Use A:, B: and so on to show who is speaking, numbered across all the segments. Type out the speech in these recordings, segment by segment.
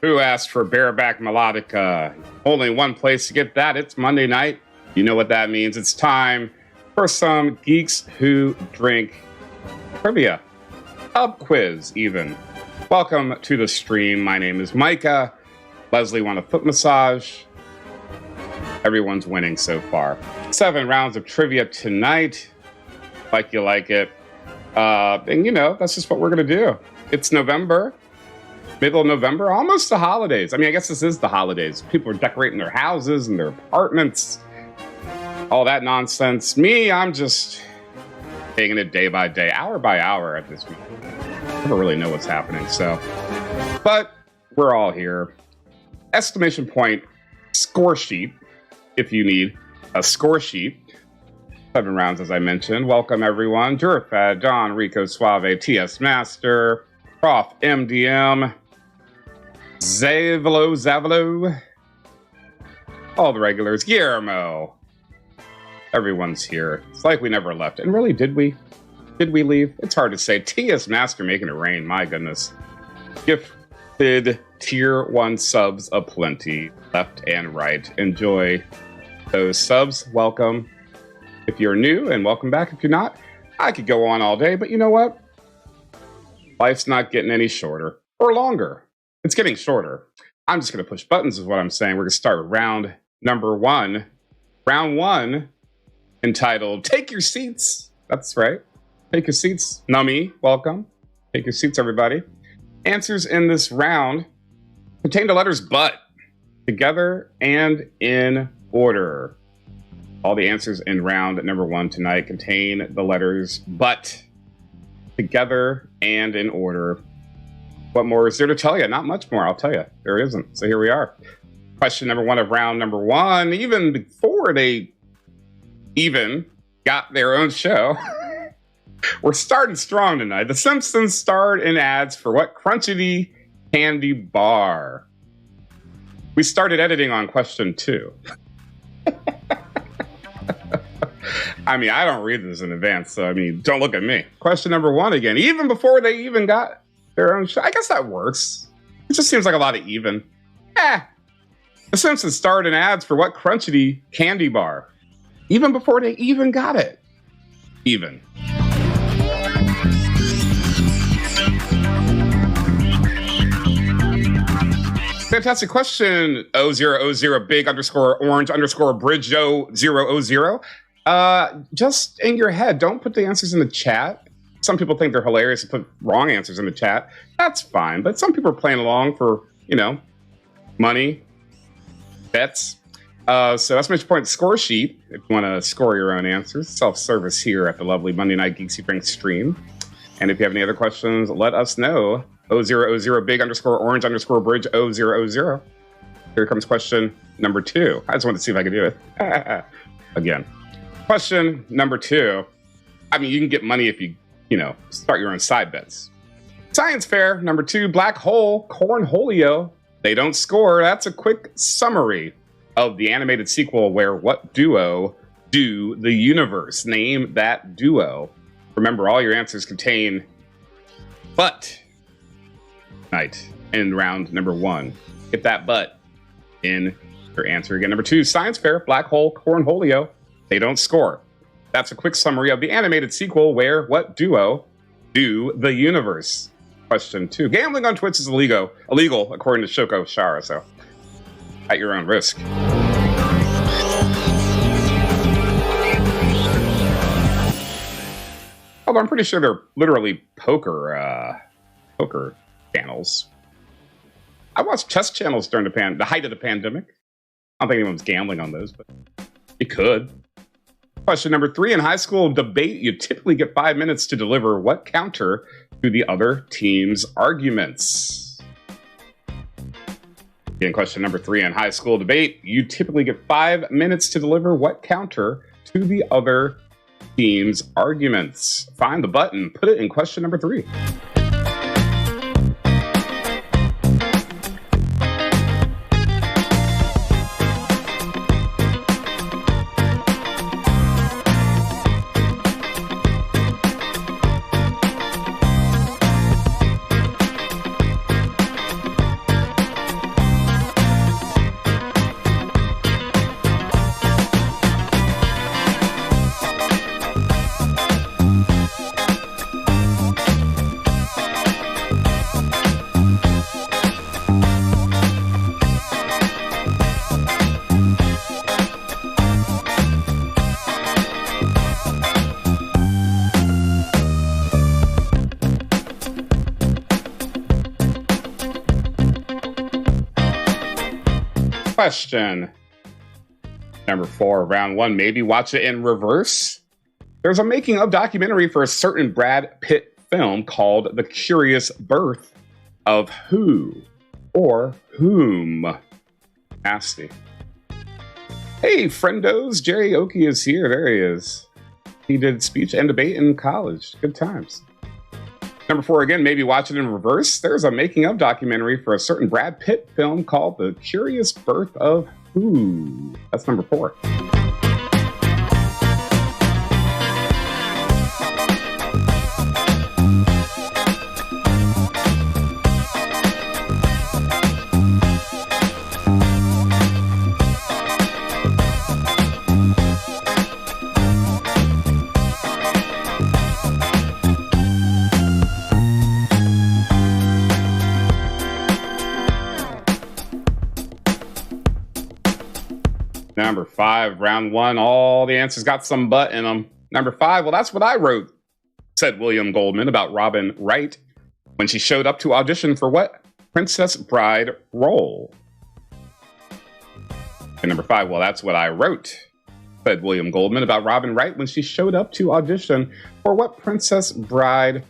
A: Who asked for bareback melodica? Only one place to get that. It's Monday night. You know what that means. It's time for some Geeks Who Drink trivia. Pub quiz, even. Welcome to the stream. My name is Mikah. Leslie want a foot massage. Everyone's winning so far. 7 rounds of trivia tonight. Like you like it. And you know, that's just what we're going to do. It's November. Middle of November, almost the holidays. I mean, I guess this is the holidays. People are decorating their houses and their apartments. All that nonsense. Me, I'm just taking it day by day, hour by hour at this point. I never really know what's happening, so. But we're all here. Exclamation point, score sheet, if you need a score sheet. 7 rounds, as I mentioned. Welcome, everyone. Durafad, Don, Rico, Suave, TS Master, Prof, MDM, Zavalo, all the regulars, Guillermo. Everyone's here. It's like we never left. And really, did we? Did we leave? It's hard to say. TS Master making it rain, my goodness. Gifted tier 1 subs aplenty, left and right. Enjoy those subs. Welcome if you're new, and welcome back if you're not. I could go on all day, but you know what? Life's not getting any shorter or longer. It's getting shorter. I'm just going to push buttons is what I'm saying. We're going to start with round number 1. Round 1, entitled Take Your Seats. That's right. Take your seats. Nummy, welcome. Take your seats, everybody. Answers in this round contain the letters but, together and in order. All the answers in round number 1 tonight contain the letters but, together and in order. What more is there to tell you? Not much more, I'll tell you. There isn't. So here we are. Question number 1 of round number 1. Even before they even got their own show, we're starting strong tonight. The Simpsons starred in ads for what crunchity candy bar? We started editing on question 2. I mean, I don't read this in advance, so I mean, don't look at me. Question number 1 again. Even before they even got their own show. I guess that works. It just seems like a lot of even. The Simpsons starred in ads for what crunchity candy bar? Even before they even got it. Even. Fantastic question. 0000 big underscore orange underscore bridge 000. Just in your head, don't put the answers in the chat. Some people think they're hilarious and put wrong answers in the chat. That's fine. But some people are playing along for, you know, money, bets. So that's my point. Score sheet. If you want to score your own answers, self-service here at the lovely Monday Night Geeks Who Drink stream. And if you have any other questions, let us know. 0000 big underscore orange underscore bridge 000. Here comes question number 2. I just wanted to see if I could do it. Again. Question number 2. I mean, you can get money if you know, start your own side bets. Science fair number 2, black hole, cornholio. They don't score. That's a quick summary of the animated sequel where what duo do the universe? Name that duo. Remember, all your answers contain but night in round number 1. Get that but in your answer again. Number 2, science fair, black hole, cornholio. They don't score. That's a quick summary of the animated sequel where what duo do the universe? Question 2. Gambling on Twitch is illegal according to Shoko Shara, so at your own risk. Although I'm pretty sure they're literally poker channels. I watched chess channels during the height of the pandemic. I don't think anyone's gambling on those, but you could. Question number 3. In high school debate, you typically get 5 minutes to deliver what counter to the other team's arguments? Again, question number 3. In high school debate, you typically get 5 minutes to deliver what counter to the other team's arguments? Find the button. Put it in question number 3. Question number 4, round 1. Maybe watch it in reverse. There's a making of documentary for a certain Brad Pitt film called The Curious Birth of Who or Whom? Nasty. Hey, friendos. Jerry Oki is here. There he is. He did speech and debate in college. Good times. Number 4 again, maybe watch it in reverse. There's a making of documentary for a certain Brad Pitt film called The Curious Birth of Who. That's number 4. Number 5, round 1. All the answers got some butt in them. Number 5, well, that's what I wrote, said William Goldman about Robin Wright when she showed up to audition for what Princess Bride role? And number 5, well, that's what I wrote, said William Goldman about Robin Wright when she showed up to audition for what Princess Bride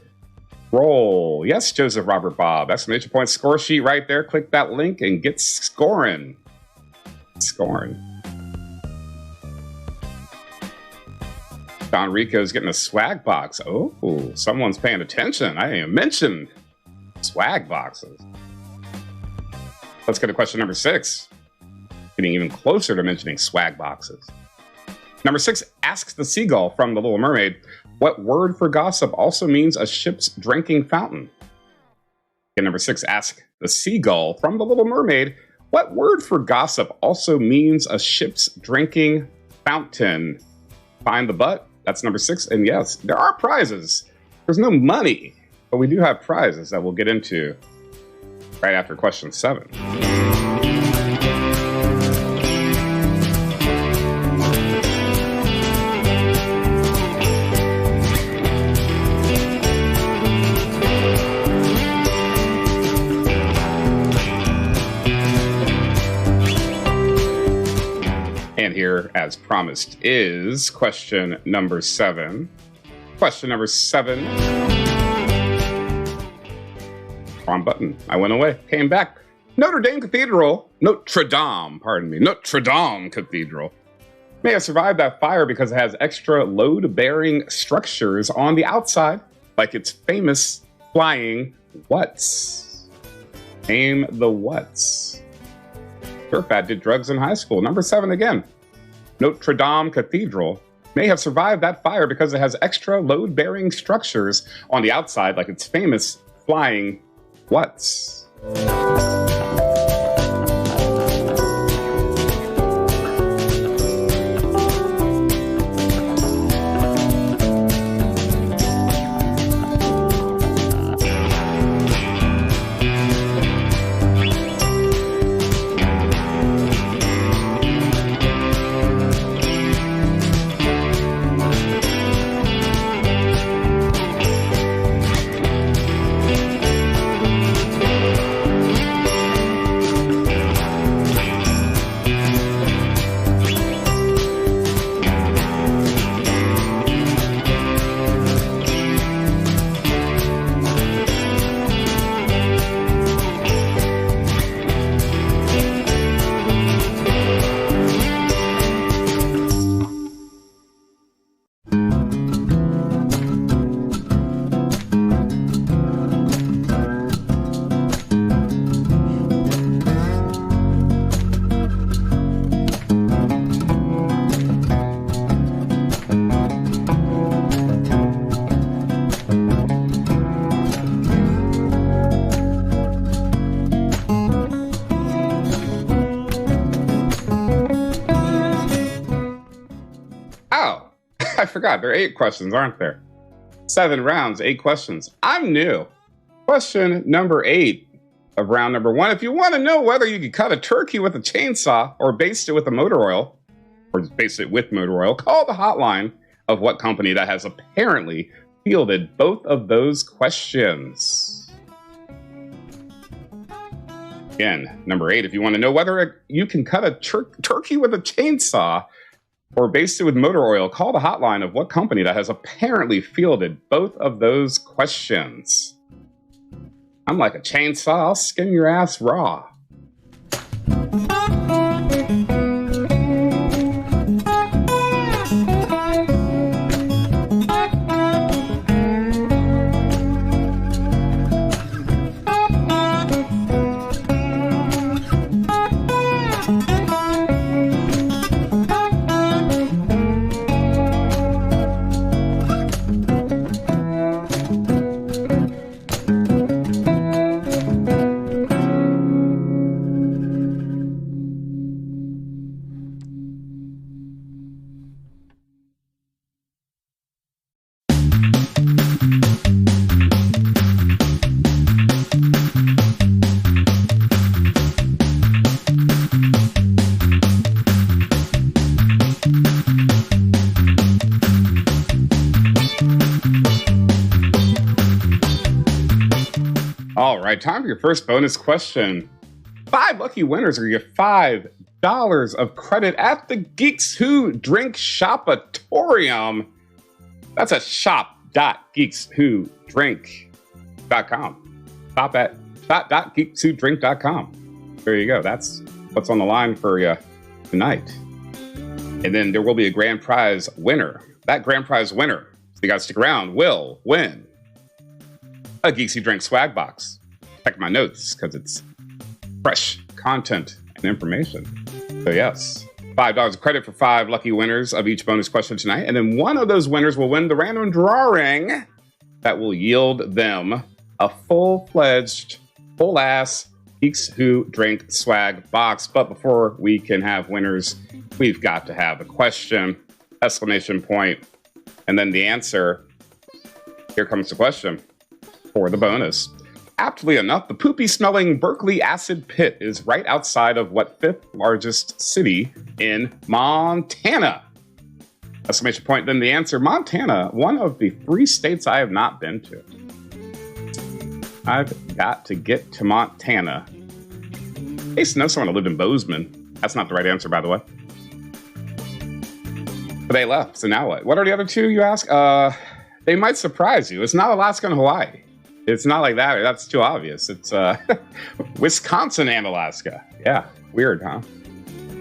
A: role? Yes, Joseph Robert Bob. Exclamation point score sheet right there. Click that link and get scoring. Scoring. Don Rico's getting a swag box. Oh, someone's paying attention. I didn't even mention swag boxes. Let's get to question number 6. Getting even closer to mentioning swag boxes. Number 6 asks the seagull from The Little Mermaid, what word for gossip also means a ship's drinking fountain? And number 6 asks the seagull from The Little Mermaid, what word for gossip also means a ship's drinking fountain? Find the butt. That's number 6. And yes, there are prizes. There's no money, but we do have prizes that we'll get into right after question 7. And here, as promised, is question number 7. Question number 7. Wrong button. I went away. Came back. Notre Dame Cathedral may have survived that fire because it has extra load-bearing structures on the outside, like its famous flying what's? Name the what's. Surfat did drugs in high school. Number 7 again. Notre Dame Cathedral may have survived that fire because it has extra load-bearing structures on the outside, like its famous flying what's? I forgot. There are 8 questions, aren't there? 7 rounds, 8 questions. I'm new. Question number 8 of round number 1. If you want to know whether you could cut a turkey with a chainsaw or baste it with a motor oil, or baste it with motor oil, call the hotline of what company that has apparently fielded both of those questions. Again, number 8, if you want to know whether you can cut a turkey with a chainsaw or baste it with motor oil, call the hotline of what company that has apparently fielded both of those questions. I'm like a chainsaw, I'll skin your ass raw. All right, time for your first bonus question. 5 lucky winners are get $5 of credit at the Geeks Who Drink Shopatorium. That's at shop.geekswhodrink.com. Shop at shop.geekswhodrink.com. There you go. That's what's on the line for you tonight. And then there will be a grand prize winner. That grand prize winner, so you got to stick around, will win a Geeks Who Drink swag box. Check my notes because it's fresh content and information. So yes, $5 of credit for 5 lucky winners of each bonus question tonight. And then one of those winners will win the random drawing that will yield them a full-fledged, full-ass Geeks Who Drink swag box. But before we can have winners, we've got to have a question, exclamation point, and then the answer. Here comes the question for the bonus. Aptly enough, the poopy-smelling Berkeley acid pit is right outside of what 5th largest city in Montana? Exclamation point, then the answer. Montana, one of the 3 states I have not been to. I've got to get to Montana. I used to know someone who lived in Bozeman. That's not the right answer, by the way. But they left, so now what? What are the other 2, you ask? They might surprise you. It's not Alaska and Hawaii. It's not like that. That's too obvious. It's Wisconsin and Alaska. Yeah, weird, huh?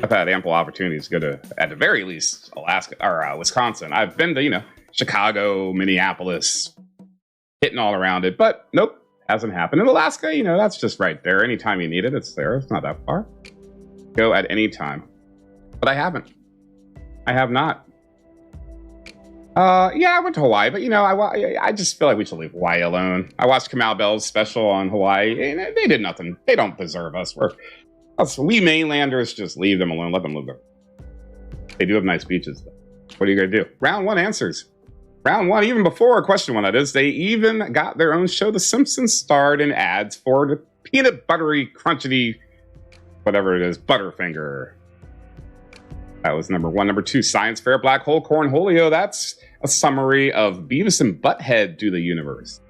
A: I've had ample opportunities to go to, at the very least, Alaska or Wisconsin. I've been to, Chicago, Minneapolis, hitting all around it, but nope, hasn't happened. In Alaska, that's just right there. Anytime you need it, it's there. It's not that far. Go at any time. But I haven't. I have not. Yeah, I went to Hawaii, but I just feel like we should leave Hawaii alone. I watched Kamau Bell's special on Hawaii, and they did nothing. They don't deserve us. We mainlanders, just leave them alone. Let them live there. They do have nice beaches, though. What are you gonna do? Round 1 answers. Round 1, even before question 1, that is. They even got their own show. The Simpsons starred in ads for the peanut buttery, crunchy, whatever it is, Butterfinger. That was number 1. Number 2, Science Fair Black Hole Cornholio. That's a summary of Beavis and Butthead Do the Universe.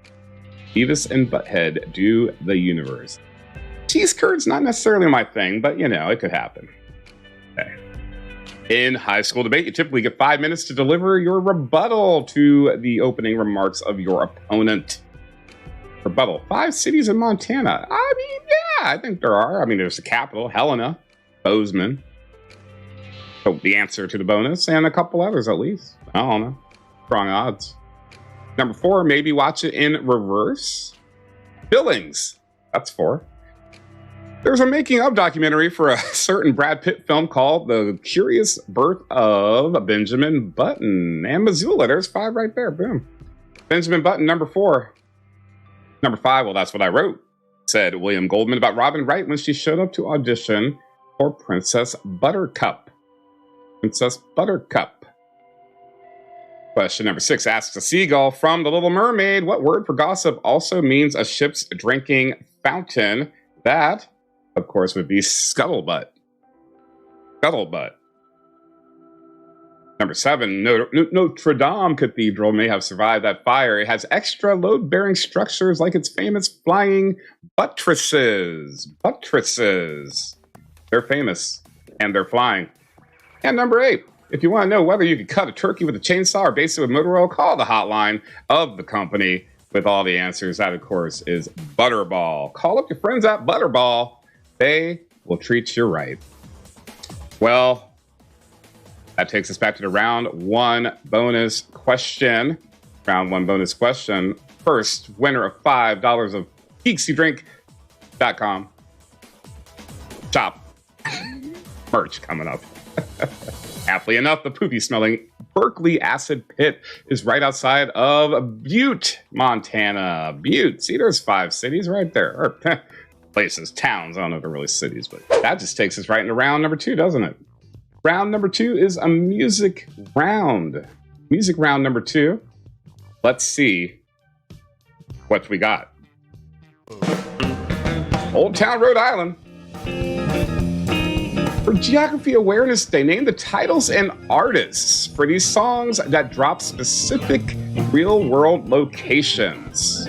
A: Beavis and Butthead Do the Universe. Cheese curds, not necessarily my thing, but it could happen. Okay. In high school debate, you typically get 5 minutes to deliver your rebuttal to the opening remarks of your opponent. Rebuttal. 5 cities in Montana. I mean, yeah, I think there are. I mean, there's the capital, Helena, Bozeman. So the answer to the bonus, and a couple others at least. I don't know. Strong odds. Number 4, maybe watch it in reverse. Billings. That's 4. There's a making-of documentary for a certain Brad Pitt film called The Curious Birth of Benjamin Button. And Missoula, there's 5 right there. Boom. Benjamin Button, number 4. Number 5, well, that's what I wrote, said William Goldman about Robin Wright when she showed up to audition for Princess Buttercup. Princess Buttercup. Question number 6 asks a seagull from The Little Mermaid, what word for gossip also means a ship's drinking fountain? That, of course, would be scuttlebutt. Scuttlebutt. Number 7, Notre Dame Cathedral may have survived that fire. It has extra load-bearing structures like its famous flying buttresses. Buttresses. They're famous, and they're flying. And number 8, if you want to know whether you can cut a turkey with a chainsaw or base it with motor oil, call the hotline of the company with all the answers. That, of course, is Butterball. Call up your friends at Butterball. They will treat you right. Well, that takes us back to the round 1 bonus question. Round 1 bonus question. First winner of $5 of geeksydrink.com shop merch coming up. Aptly enough, the poopy-smelling Berkeley Acid Pit is right outside of Butte, Montana. Butte. See, there's 5 cities right there. Or places, towns. I don't know if they're really cities, but that just takes us right into round number 2, doesn't it? Round number 2 is a music round. Music round number 2. Let's see what we got. Old Town, Rhode Island. For geography awareness, they named the titles and artists for these songs that drop specific real-world locations.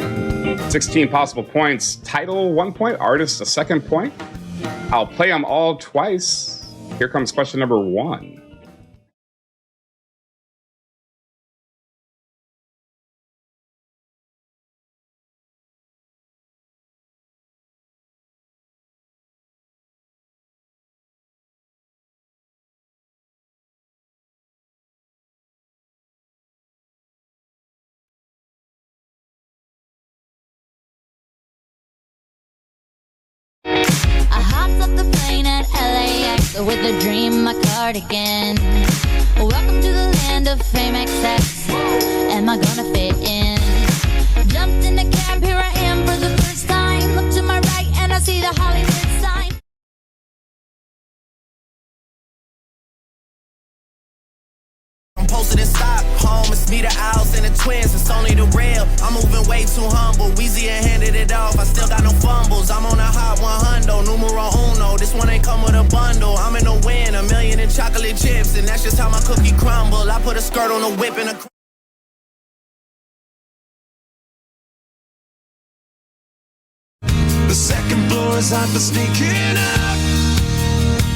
A: 16 possible points. Title, 1 point. Artist, a 2nd point. I'll play them all twice. Here comes question number 1.
B: I hopped up the plane at LAX with a dream, my cardigan. Welcome to the land of fame excess. Am I gonna fit in? Jumped in the cab, here I am for the first time. Look to my right and I see the Hollywood sign.
C: I'm posted in Stockholm, it's me, the Owls, and the Twins, it's only the real. I'm moving way too humble, Weezy and handed it off, I still got no fumbles. I'm on a hot 100, numero uno, this one ain't come with a bundle. I'm in the win, $1 million in chocolate chips, and that's just how my cookie crumble. I put a skirt on a whip and a...
D: The second floor is hot for sneaking up,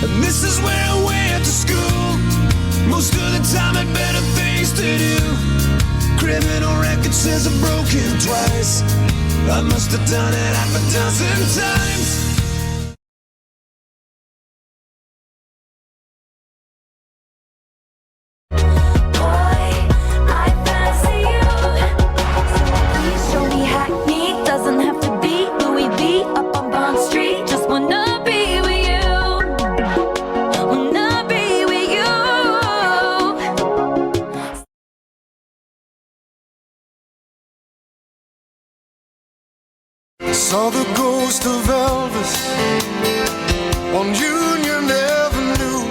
D: and this is where I went to school. Most of the time had better things to do. Criminal record says I'm broken twice. I must have done it 6 times. Saw the ghost of Elvis on Union Avenue.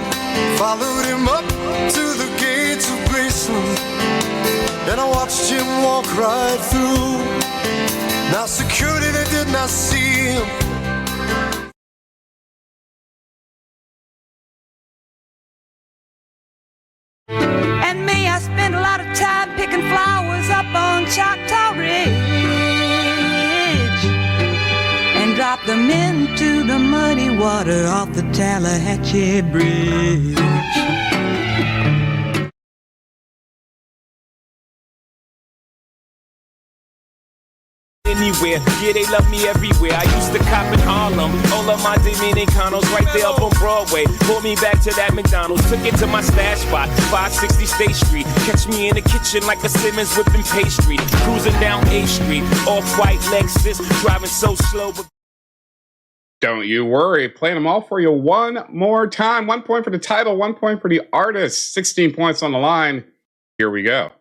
D: Followed him up to the gates of Graceland, and I watched him walk right through. Now security, they did not see him.
E: And me, I spent a lot of time picking flowers up on Choctaw Ridge. Drop them into the muddy water off the Tallahatchie Bridge.
F: Anywhere, yeah, they love me everywhere. I used to cop in Harlem, all of my Dominicanos right there up on Broadway. Pulled me back to that McDonald's, took it to my stash spot, 560 State Street. Catch me in the kitchen like a Simmons whipping pastry. Cruising down A Street, off-white Lexus, driving so slow. But
A: don't you worry, playing them all for you one more time. 1 point for the title, 1 point for the artist, 16 points on the line. Here we go.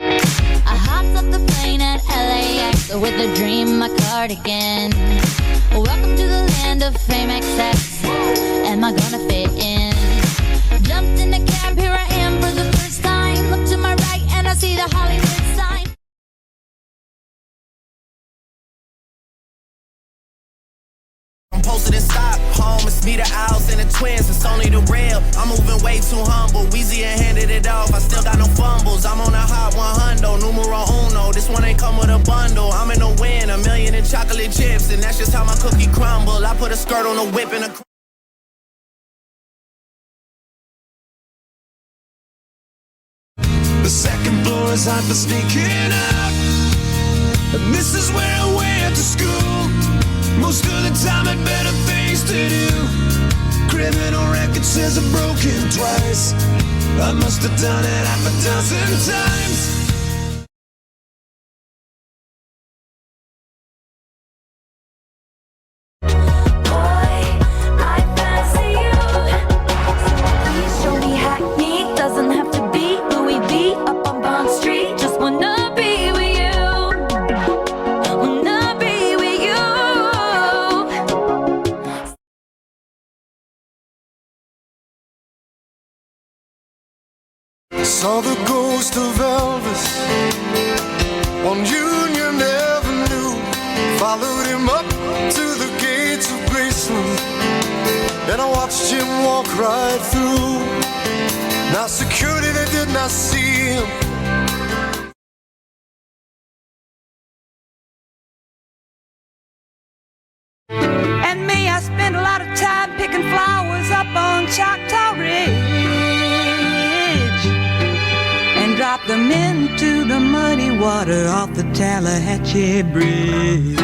B: I hopped up the plane at LAX with a dream, my cardigan. Welcome to the land of fame excess. Am I gonna fit in? Jumped in the cab, here I am for the first time. Look to my right and I see the Hollywood sign.
C: I'm posted in Stockholm, it's me, the Owls, and the Twins, it's only the real. I'm moving way too humble, Weezy and handed it off, I still got no fumbles. I'm on a hot 100, numero uno, this one ain't come with a bundle. I'm in the win, 1 million in chocolate chips, and that's just how my cookie crumble. I put a skirt on a whip and a...
D: The second floor is hot for sneaking up, and this is where I went to school. Most of the time had better things to do. Criminal record says I'm broken twice. I must have done it half a dozen times. Saw the ghost of Elvis on Union Avenue. Followed him up to the gates of Graceland, and I watched him walk right through. Now security, they did not see him.
E: And me, I spent a lot of time picking flowers up on Choctaw Ridge and dropped them into the muddy water off the Tallahatchie Bridge.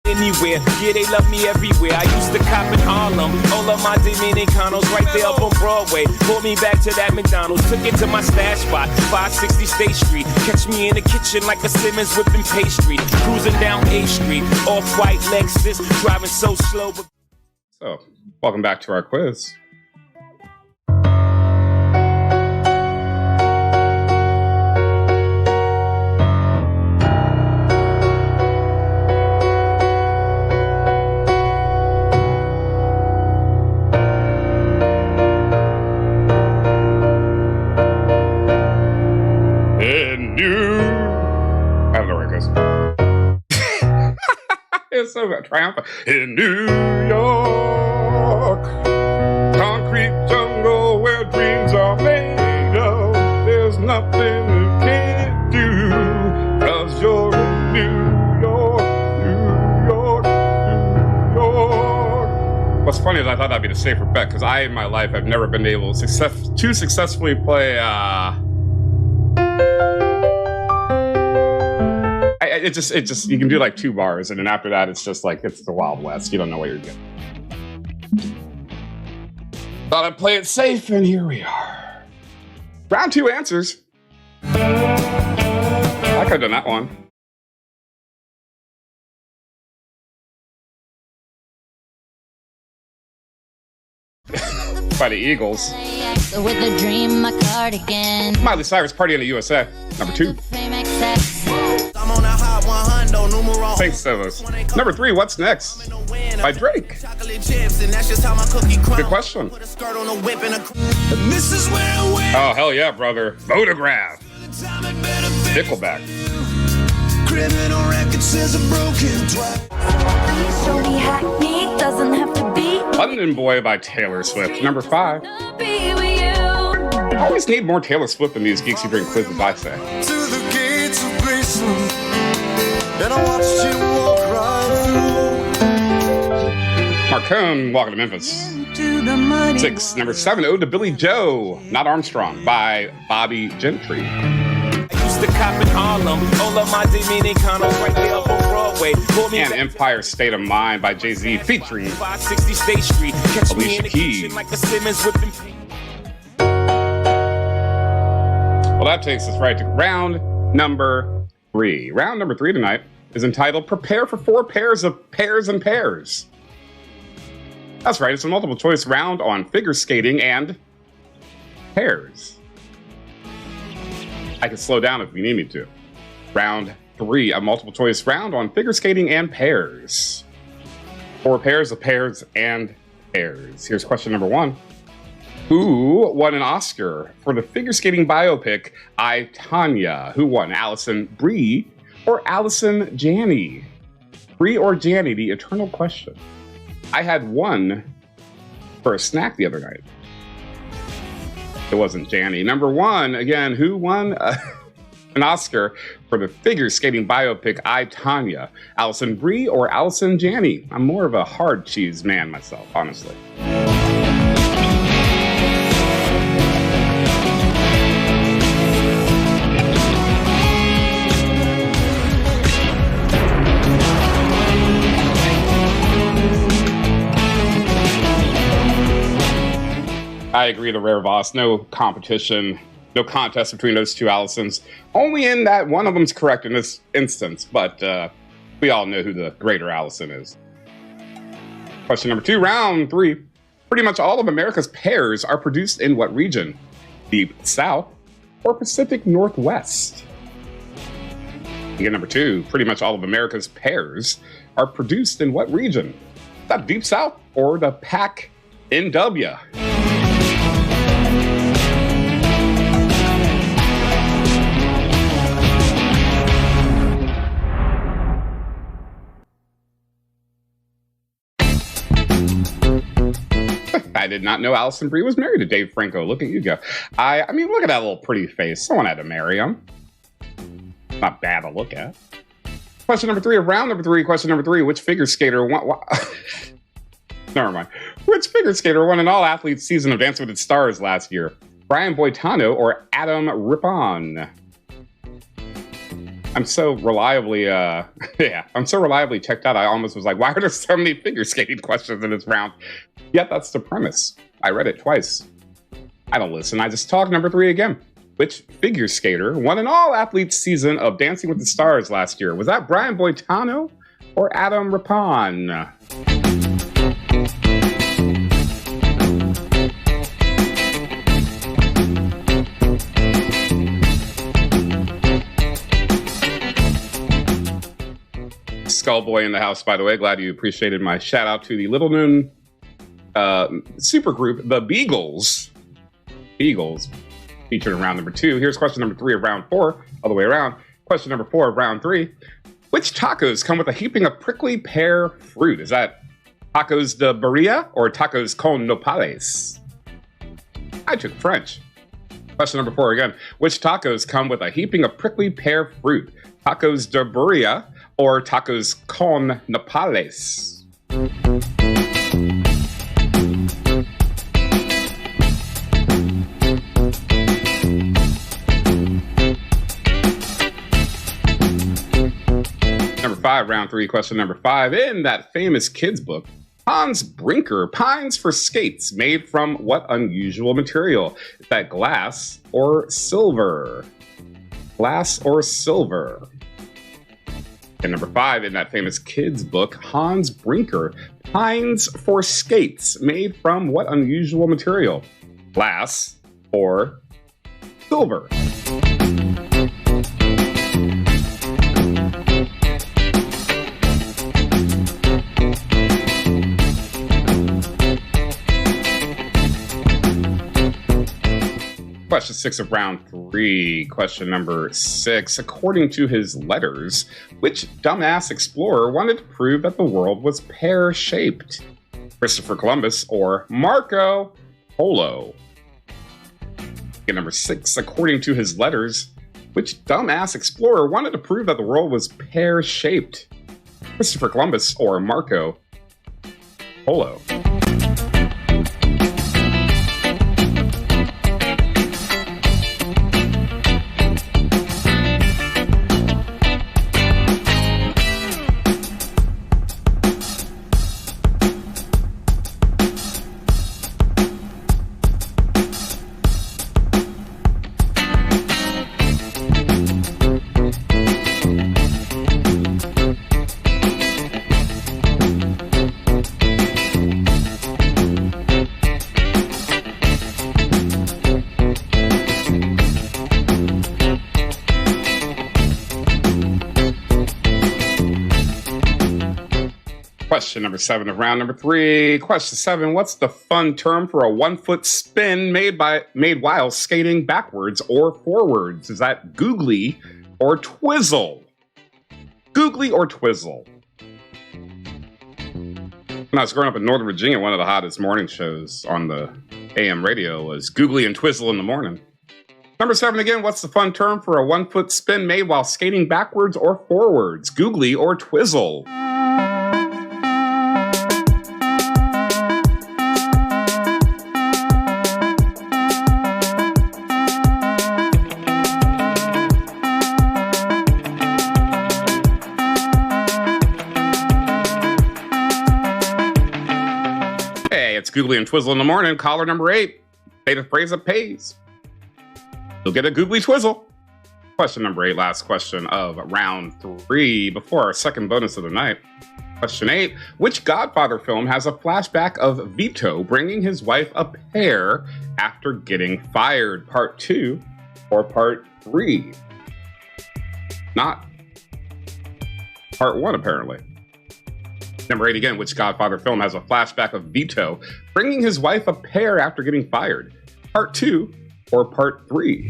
F: Anywhere, yeah, they love me everywhere. I used to cop in Harlem, all of my Dominicanos right there up on Broadway. Pulled me back to that McDonald's, took it to my stash spot, 560 State Street. Catch me in the kitchen like a Simmons whipping pastry. Cruising down A Street, off-white Lexus, driving so slow.
A: So, welcome back to our quiz. It's so triumphant. In New York, concrete jungle where dreams are made of. There's nothing you can't do, 'cause you're in New York, New York, New York. What's funny is I thought that'd be the safer bet, because I in my life have never been able to successfully play It just you can do like 2 bars, and then after that it's just like it's the Wild West. You don't know what you're getting. Thought I'd play it safe, and here we are. Round 2 answers. I could have done that one. By the Eagles.
B: With a dream, my cardigan.
A: Miley Cyrus, Party in the USA. Number 2.
C: I'm on a hot 100, numero.
A: Thanks, Silvers. Number 3, What's Next? By Drake.
C: Chocolate chips, and that's just how my cookie crumble.
A: Good question.
C: Put a skirt on a whip and a... And this is where I went.
A: Oh, hell yeah, brother. Photograph. Nickelback.
C: Criminal record says I'm broken twice.
B: Show me hackney, doesn't have to be.
A: London Boy by Taylor Swift. Number 5.
B: Be with you.
A: I always need more Taylor Swift in these Geeks Who Drink quizzes, I say.
D: To the gates of Graceland, and I watched him walk right through.
A: Marcone, Walking to Memphis. 6. Number 7, Ode to Billy Joe, Not Armstrong, by Bobby Gentry.
F: I used to cop in Harlem, all of my Dominicanos right there up on Broadway. Pulled me
A: And
F: back
A: Empire State of Mind by Jay-Z, featuring
F: 560 State Street. Catch me in the
A: Alicia Keys.
F: kitchen like a Simmons whipping.
A: Well, that takes us right to round number 3. Round number 3 tonight is entitled Prepare for 4 Pairs of Pairs and Pairs. That's right, it's a multiple choice round on figure skating and pairs? I can slow down if you need me to. Round 3, a multiple choice round on figure skating and pairs. 4 pairs of pairs and pairs. Here's question number 1. Who won an Oscar for the figure skating biopic I, Tonya? Who won, Allison Brie or Allison Janney? Brie or Janney, the eternal question. I had one for a snack the other night. It wasn't Janney. Number 1, again, who won an Oscar for the figure skating biopic I, Tonya? Allison Brie or Allison Janney? I'm more of a hard cheese man myself, honestly. I agree to Rare Voss. No competition, no contest between those two Allisons. Only in that one of them's correct in this instance, but we all know who the greater Allison is. Question number 2, round 3. Pretty much all of America's pears are produced in what region? Deep South or Pacific Northwest? Again, number 2. Pretty much all of America's pears are produced in what region? Is that Deep South or the Pac NW? I did not know Allison Brie was married to Dave Franco. Look at you go. I mean, look at that little pretty face. Someone had to marry him. Not bad to look at. Question number 3 of round number 3. Question number 3. Which figure skater won? Never mind. Which figure skater won an all-athletes season of Dancing with the Stars last year? Brian Boitano or Adam Rippon? I'm so reliably, I'm so reliably checked out. I almost was like, why are there so many figure skating questions in this round? Yet that's the premise. I read it twice. I don't listen. I just talk. Number 3 again. Which figure skater won an all-athletes season of Dancing with the Stars last year? Was that Brian Boitano or Adam Rippon? Skullboy in the house, by the way. Glad you appreciated my shout out to the little known supergroup, the Beagles. Beagles, featured in round number 2. Here's question number 3 of round 4, all the way around. Question number 4 of round 3. Which tacos come with a heaping of prickly pear fruit? Is that tacos de birria or tacos con nopales? I took French. Question number 4 again. Which tacos come with a heaping of prickly pear fruit? Tacos de birria or tacos con nopales? Number 5, round 3, question number 5. In that famous kids book, Hans Brinker pines for skates made from what unusual material? Is that glass or silver? Glass or silver? And number 5, in that famous kids book, Hans Brinker pines for skates made from what unusual material? Glass or silver? Question 6 of round 3. Question number 6. According to his letters, which dumbass explorer wanted to prove that the world was pear-shaped? Christopher Columbus or Marco Polo? And number 6. According to his letters, which dumbass explorer wanted to prove that the world was pear-shaped? Christopher Columbus or Marco Polo? Question number 7 of round number 3. Question 7. What's the fun term for a 1-foot spin made while skating backwards or forwards? Is that googly or twizzle? Googly or twizzle? When I was growing up in Northern Virginia, one of the hottest morning shows on the AM radio was Googly and Twizzle in the morning. Number 7 again, what's the fun term for a 1-foot spin made while skating backwards or forwards? Googly or twizzle? It's Googly and Twizzle in the morning. Caller number 8. Say the phrase that pays. You'll get a Googly Twizzle. Question number 8, last question of round 3 before our second bonus of the night. Question 8. Which Godfather film has a flashback of Vito bringing his wife a pear after getting fired? Part 2 or part 3? Not part 1, apparently. Number 8 again, which Godfather film has a flashback of Vito bringing his wife a pear after getting fired? Part 2 or part 3?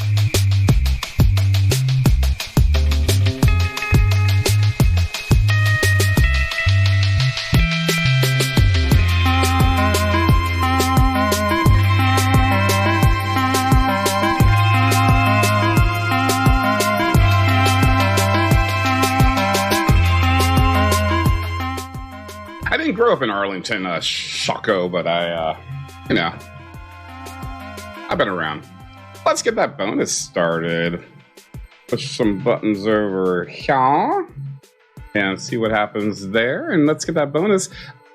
A: I didn't grow up in Arlington, Shocko, but I've been around. Let's get that bonus started. Push some buttons over here and see what happens there. And let's get that bonus.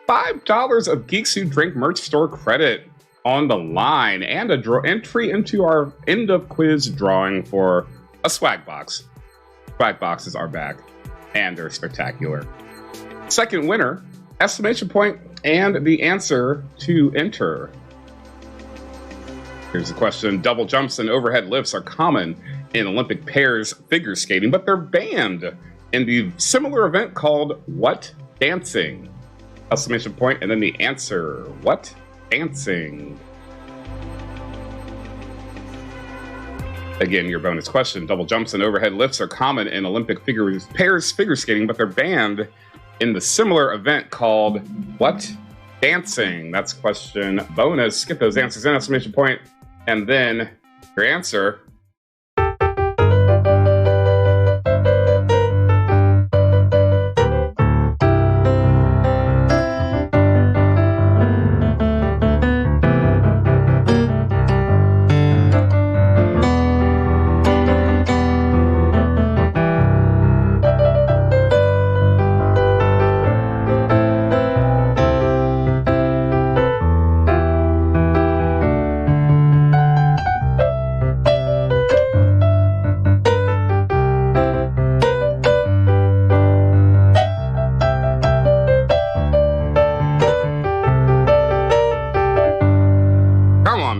A: $5 of Geeks Who Drink merch store credit on the line and a entry into our end of quiz drawing for a swag box. Swag boxes are back and they're spectacular. Second winner, exclamation point, and the answer to enter. Here's the question. Double jumps and overhead lifts are common in Olympic pairs figure skating, but they're banned in the similar event called what dancing? Exclamation point, and then the answer. What dancing? Again, your bonus question. Double jumps and overhead lifts are common in Olympic pairs figure skating, but they're banned in the similar event called what dancing? That's question bonus. Get those answers in, exclamation point, and then your answer.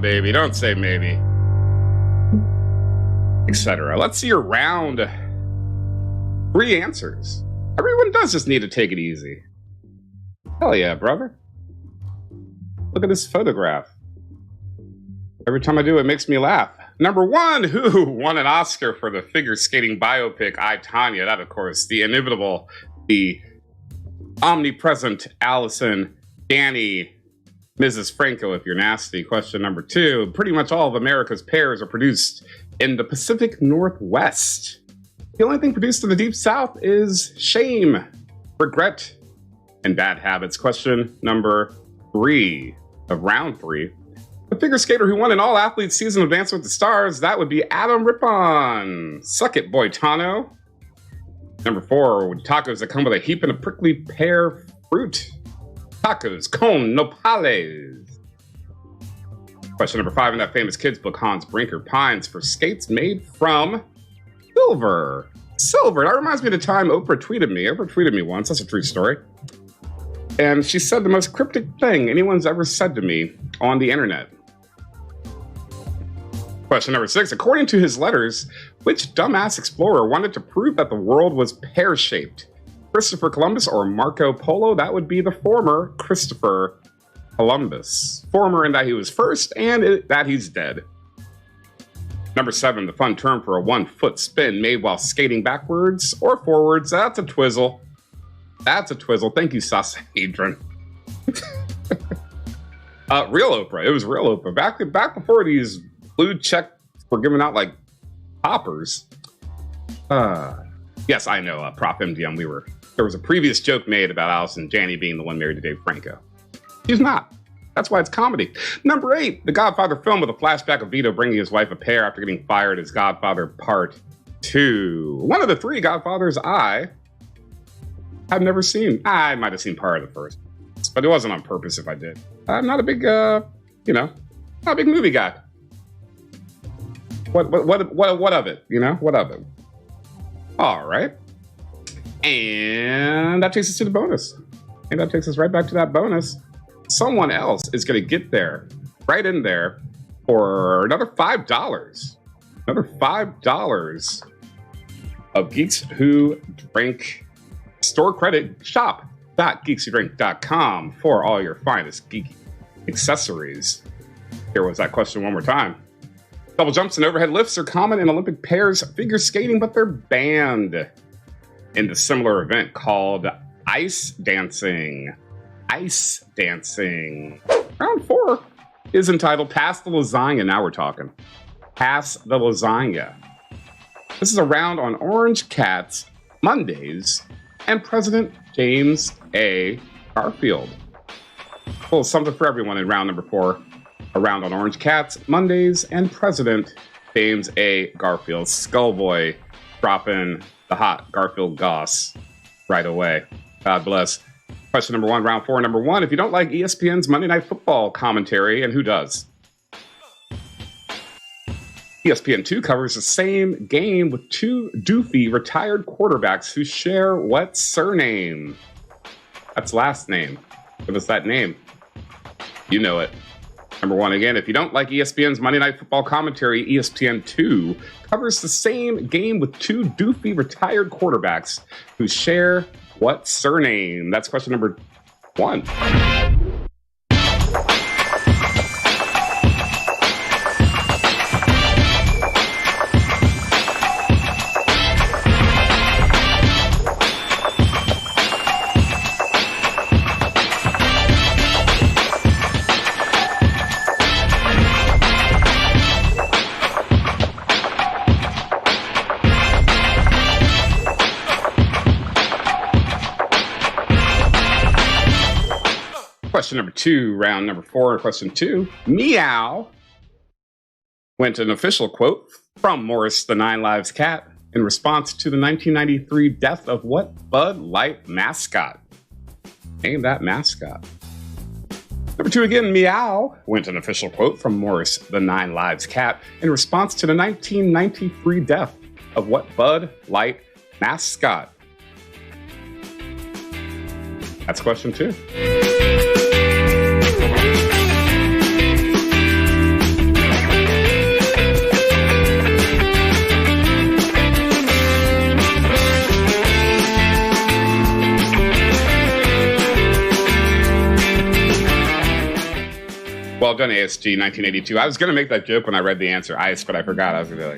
A: Baby, don't say maybe, etc. Let's see your round 3 answers. Everyone does just need to take it easy. Hell yeah, brother. Look at this photograph. Every time I do, it makes me laugh. Number 1, who won an Oscar for the figure skating biopic I, Tonya? That, of course, the inimitable, the omnipresent Allison, Danny, Mrs. Franco, if you're nasty. Question number 2. Pretty much all of America's pears are produced in the Pacific Northwest. The only thing produced in the Deep South is shame, regret, and bad habits. Question number 3 of round 3. The figure skater who won an all-athlete season of Dancing with the Stars, that would be Adam Rippon. Suck it, boy, Tano. Number 4, tacos that come with a heap and a prickly pear fruit. Tacos con nopales. Question number 5. In that famous kids book, Hans Brinker pines for skates made from silver. Silver. That reminds me of the time Oprah tweeted me. Oprah tweeted me once. That's a true story. And she said the most cryptic thing anyone's ever said to me on the internet. Question number 6. According to his letters, which dumbass explorer wanted to prove that the world was pear-shaped? Christopher Columbus or Marco Polo? That would be the former Christopher Columbus. Former in that he was first and that he's dead. Number 7, the fun term for a 1-foot spin made while skating backwards or forwards. That's a twizzle. That's a twizzle. Thank you, Sasahedron. Real Oprah. It was real Oprah. Back before these blue checks were given out like poppers. Yes, I know. Prop MDM. There was a previous joke made about Allison Janney being the one married to Dave Franco. She's not. That's why it's comedy. Number 8, the Godfather film with a flashback of Vito bringing his wife a pear after getting fired as Godfather Part 2. One of the 3 Godfathers I have never seen. I might have seen part of the first, but it wasn't on purpose if I did. I'm not a big, not a big movie guy. What of it? What of it? All right. And that takes us to the bonus. And that takes us right back to that bonus. Someone else is going to get there, right in there, for another $5. Another $5 of Geeks Who Drink store credit. Shop.geekswhodrink.com for all your finest geeky accessories. Here was that question one more time. Double jumps and overhead lifts are common in Olympic pairs figure skating, but they're banned in the similar event called ice dancing. Ice dancing. Round 4 is entitled Pass the Lasagna. Now we're talking. Pass the Lasagna. This is a round on Orange Cats, Mondays, and President James A. Garfield. A little something for everyone in round number 4. A round on Orange Cats, Mondays, and President James A. Garfield. Skullboy dropping the hot Garfield goss right away. God bless. Question number 1, round 4, number 1. If you don't like ESPN's Monday Night Football commentary, and who does? ESPN2 covers the same game with 2 doofy retired quarterbacks who share what surname? That's last name. Give us that name. You know it. Number 1 again. If you don't like ESPN's Monday Night Football commentary, ESPN2 covers the same game with 2 doofy retired quarterbacks who share what surname? That's question number 1. Question number 2, round number 4, question 2. Meow went an official quote from Morris the Nine Lives Cat in response to the 1993 death of what Bud Light mascot? Name that mascot. Number 2 again, Meow went an official quote from Morris the Nine Lives Cat in response to the 1993 death of what Bud Light mascot? That's question 2. Well done, ASG 1982. I was going to make that joke when I read the answer, ice, but I forgot. I was going to be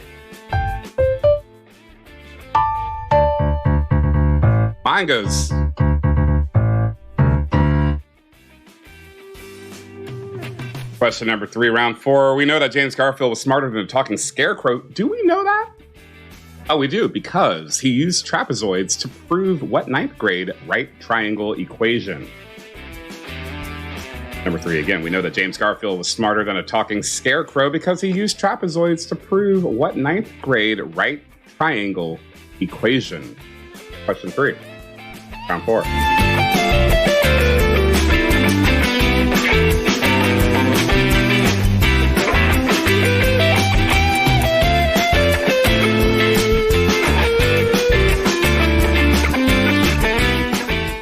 A: like... Mine goes... Question number 3, round 4. We know that James Garfield was smarter than a talking scarecrow. Do we know that? Oh, we do, because he used trapezoids to prove what 9th grade right triangle equation? Number 3, again, we know that James Garfield was smarter than a talking scarecrow because he used trapezoids to prove what 9th grade right triangle equation? Question 3, round 4.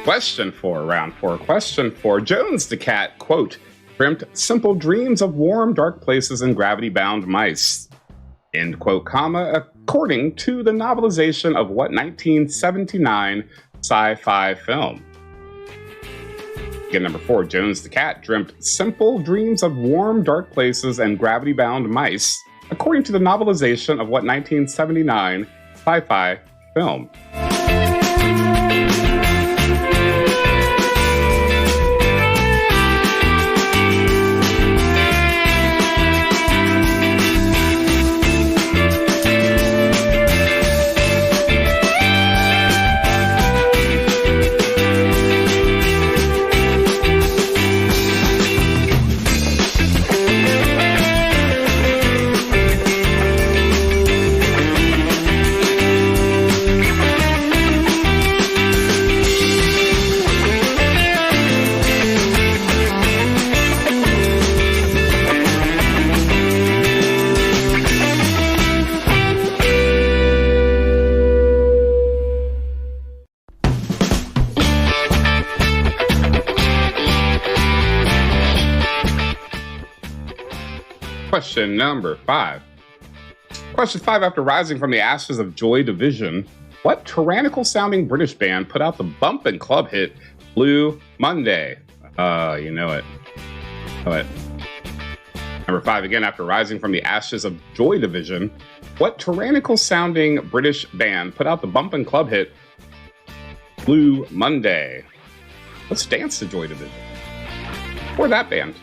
A: Question 4, round 4. Question 4. Jones the cat, quote, dreamt simple dreams of warm, dark places and gravity-bound mice, end quote, comma, according to the novelization of what 1979 sci-fi film? Again, number 4, Jones the cat dreamt simple dreams of warm, dark places and gravity-bound mice, according to the novelization of what 1979 sci-fi film? Question number 5. Question 5. After rising from the ashes of Joy Division, what tyrannical-sounding British band put out the bumpin' club hit Blue Monday? You know it. Number 5. Again, after rising from the ashes of Joy Division, what tyrannical-sounding British band put out the bumpin' club hit Blue Monday? Let's dance to Joy Division. Or that band.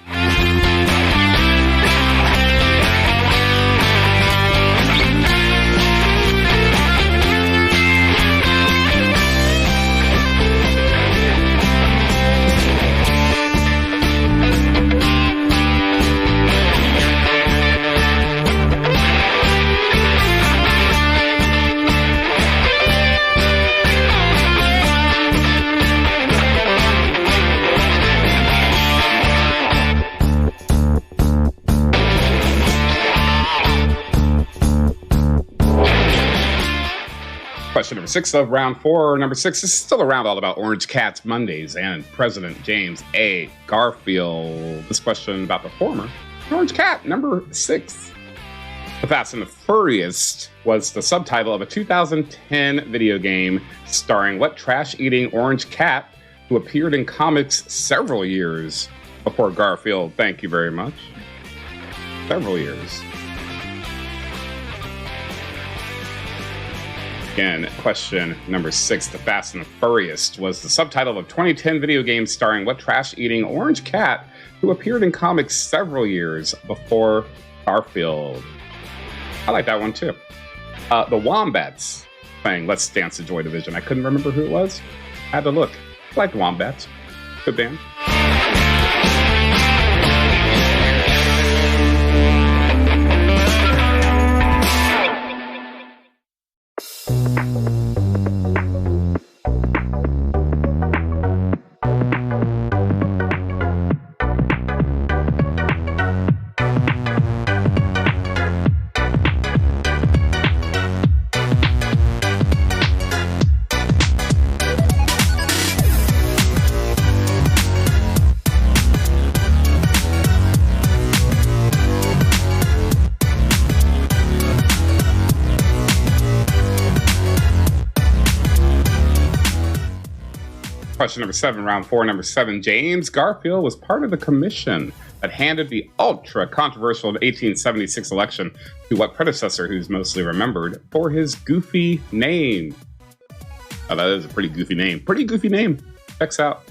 A: Question number 6 of round 4. Number 6 is still around, all about Orange Cats Mondays and President James A. Garfield. This question about the former Orange Cat. Number 6. The Fast and the Furriest was the subtitle of a 2010 video game starring what trash-eating orange cat who appeared in comics several years before Garfield? Thank you very much. Several years. Again, question number 6, The Fast and the Furriest was the subtitle of a 2010 video game starring what trash-eating orange cat who appeared in comics several years before Garfield? I like that one too. The Wombats playing Let's Dance to Joy Division. I couldn't remember who it was. Had to look. I like the Wombats. Good band. Question number 7, round 4, number 7. James Garfield was part of the commission that handed the ultra-controversial 1876 election to what predecessor who's mostly remembered for his goofy name? Oh, that is a pretty goofy name. Pretty goofy name. Checks out.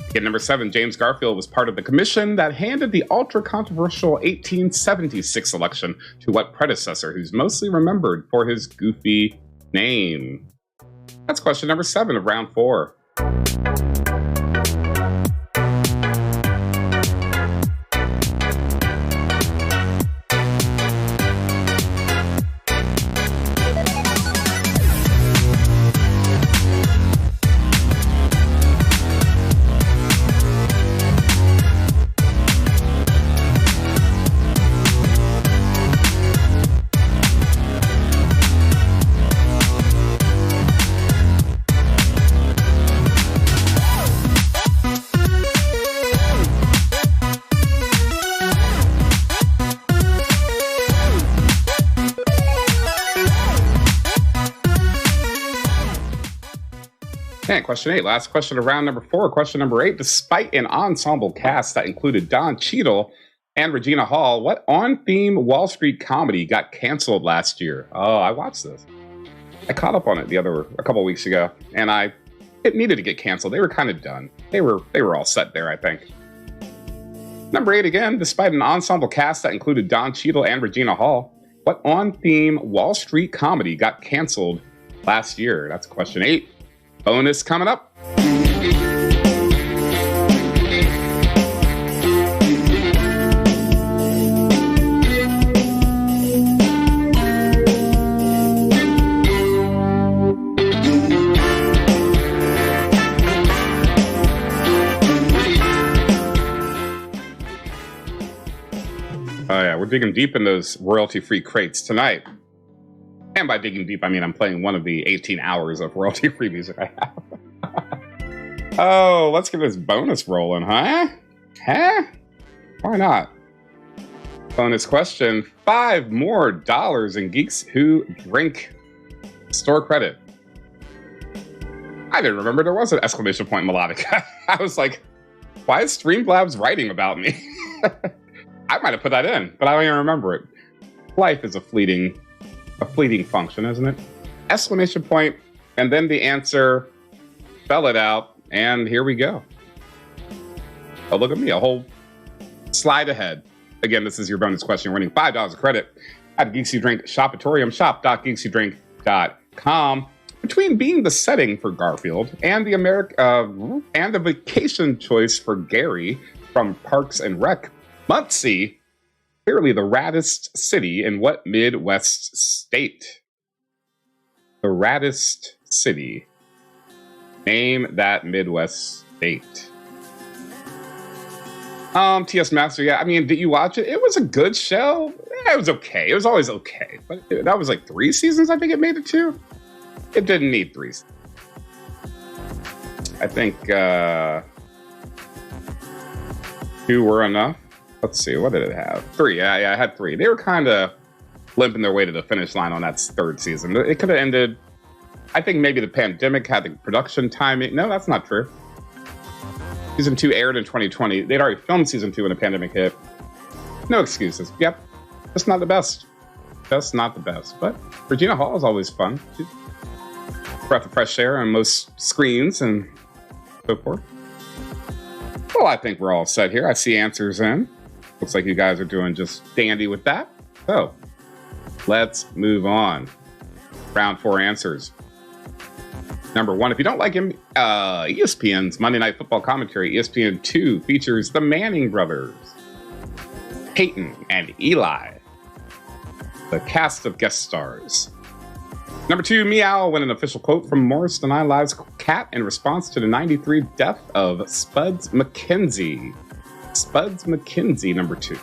A: Again, number 7, James Garfield was part of the commission that handed the ultra-controversial 1876 election to what predecessor who's mostly remembered for his goofy name? That's question number 7 of round 4. And question 8, last question of round number 4. Question number 8, despite an ensemble cast that included Don Cheadle and Regina Hall, what on-theme Wall Street comedy got canceled last year? Oh, I watched this. I caught up on it a couple of weeks ago, and it needed to get canceled. They were kind of done. They were all set there, I think. Number 8 again, despite an ensemble cast that included Don Cheadle and Regina Hall, what on-theme Wall Street comedy got canceled last year? That's question 8. Bonus coming up. Oh yeah, we're digging deep in those royalty-free crates tonight. And by digging deep, I mean I'm playing one of the 18 hours of royalty-free music I have. Oh, let's get this bonus rolling, huh? Huh? Why not? Bonus question, $5 more in Geeks Who Drink store credit. I didn't remember there was an exclamation point melodic. I was like, why is Streamlabs writing about me? I might have put that in, but I don't even remember it. Life is a fleeting function, isn't it? Exclamation point, and then the answer. Spell it out, and here we go. Oh, look at me, a whole slide ahead. Again, this is your bonus question. You're winning $5 of credit at Geeks Who Drink Shopatorium, shop.geekswhodrink.com. Between being the setting for Garfield and the vacation choice for Gary from Parks and Rec, Muncie, clearly the raddest city in what Midwest state? The raddest city. Name that Midwest state. TS Master, yeah, I mean, did you watch it? It was a good show. Yeah, it was okay. It was always okay. But that was like 3 seasons, I think it made it to. It didn't need 3 seasons. I think 2 were enough. Let's see, what did it have? 3, yeah, it had 3. They were kind of limping their way to the finish line on that 3rd season. It could have ended, I think maybe the pandemic had the production timing. No, that's not true. Season 2 aired in 2020. They'd already filmed season 2 when the pandemic hit. No excuses. Yep, just not the best. Just not the best. But Regina Hall is always fun. She's a breath of fresh air on most screens and so forth. Well, I think we're all set here. I see answers in. Looks like you guys are doing just dandy with that. So, let's move on. Round 4 answers. Number 1, if you don't like ESPN's Monday Night Football commentary, ESPN 2 features the Manning brothers, Peyton and Eli, the cast of guest stars. Number 2, Meow win an official quote from Morris Deny Live's cat in response to the 93 death of Spuds McKenzie. Spuds McKenzie, number 2.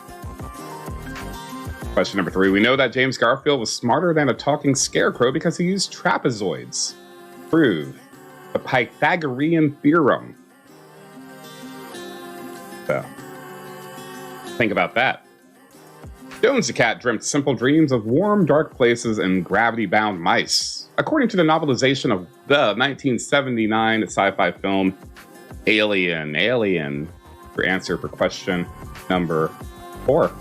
A: Question number 3, we know that James Garfield was smarter than a talking scarecrow because he used trapezoids. Prove the Pythagorean theorem. So, think about that. Jones the cat dreamt simple dreams of warm, dark places and gravity-bound mice. According to the novelization of the 1979 sci-fi film Alien. Your answer for question number 4.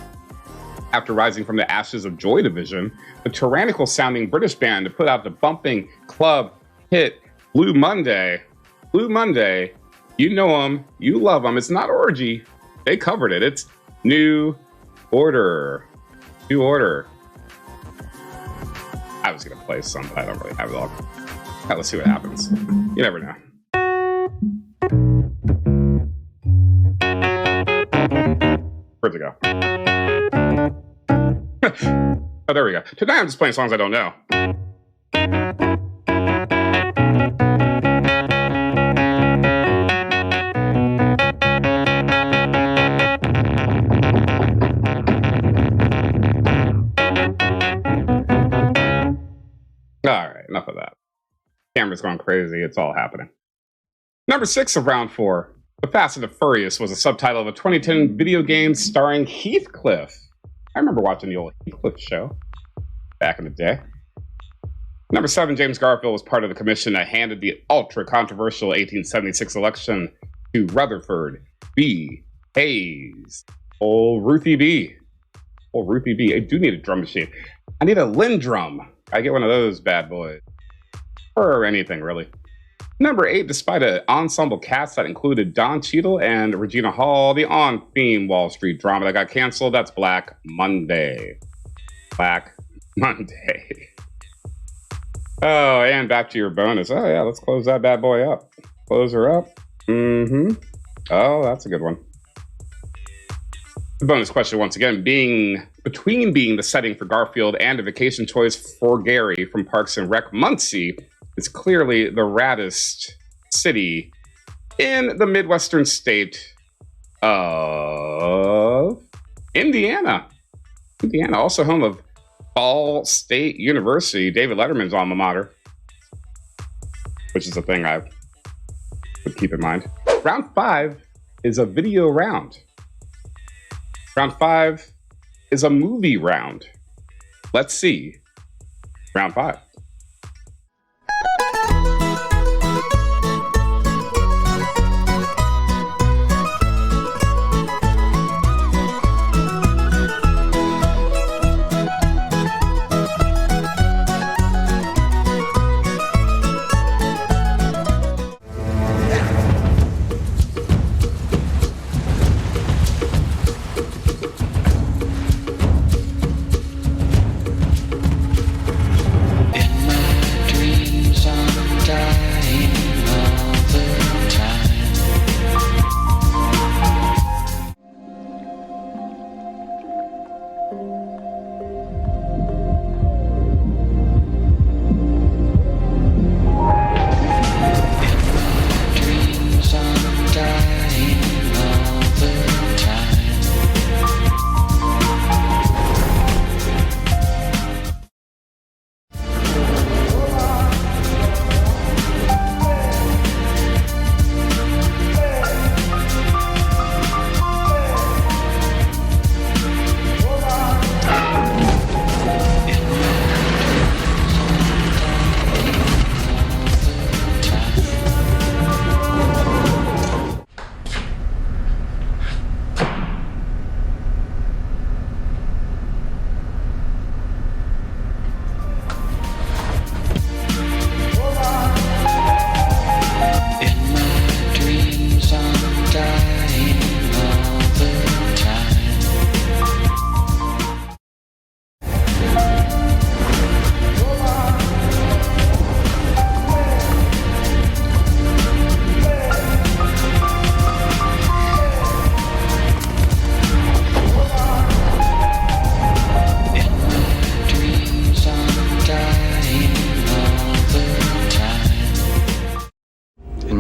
A: After rising from the ashes of Joy Division, the tyrannical-sounding British band put out the bumping club hit Blue Monday. Blue Monday, you know them, you love them. It's not Orgy. They covered it. It's New Order. New Order. I was going to play some, but I don't really have it all. Right, let's see what happens. You never know. Where'd it go? Oh, there we go. Tonight I'm just playing songs I don't know. All right, enough of that. Camera's going crazy. It's all happening. Number 6 of round 4. The Fast and the Furious was a subtitle of a 2010 video game starring Heathcliff. I remember watching the old Heathcliff show back in the day. Number 7, James Garfield was part of the commission that handed the ultra-controversial 1876 election to Rutherford B. Hayes. Old Ruthie B. Old Ruthie B. I do need a drum machine. I need a Lindrum. I get one of those bad boys. Or anything, really. Number 8, despite an ensemble cast that included Don Cheadle and Regina Hall, the on-theme Wall Street drama that got canceled, that's Black Monday. Black Monday. Oh, and back to your bonus. Oh, yeah, let's close that bad boy up. Close her up. Mm-hmm. Oh, that's a good one. The bonus question, once again, being the setting for Garfield and a vacation choice for Gary from Parks and Rec, Muncie is clearly the raddest city in the Midwestern state of Indiana. Indiana, also home of Ball State University, David Letterman's alma mater, which is a thing I would keep in mind. Round 5 is a video round. Round 5 is a movie round. Let's see. Round 5.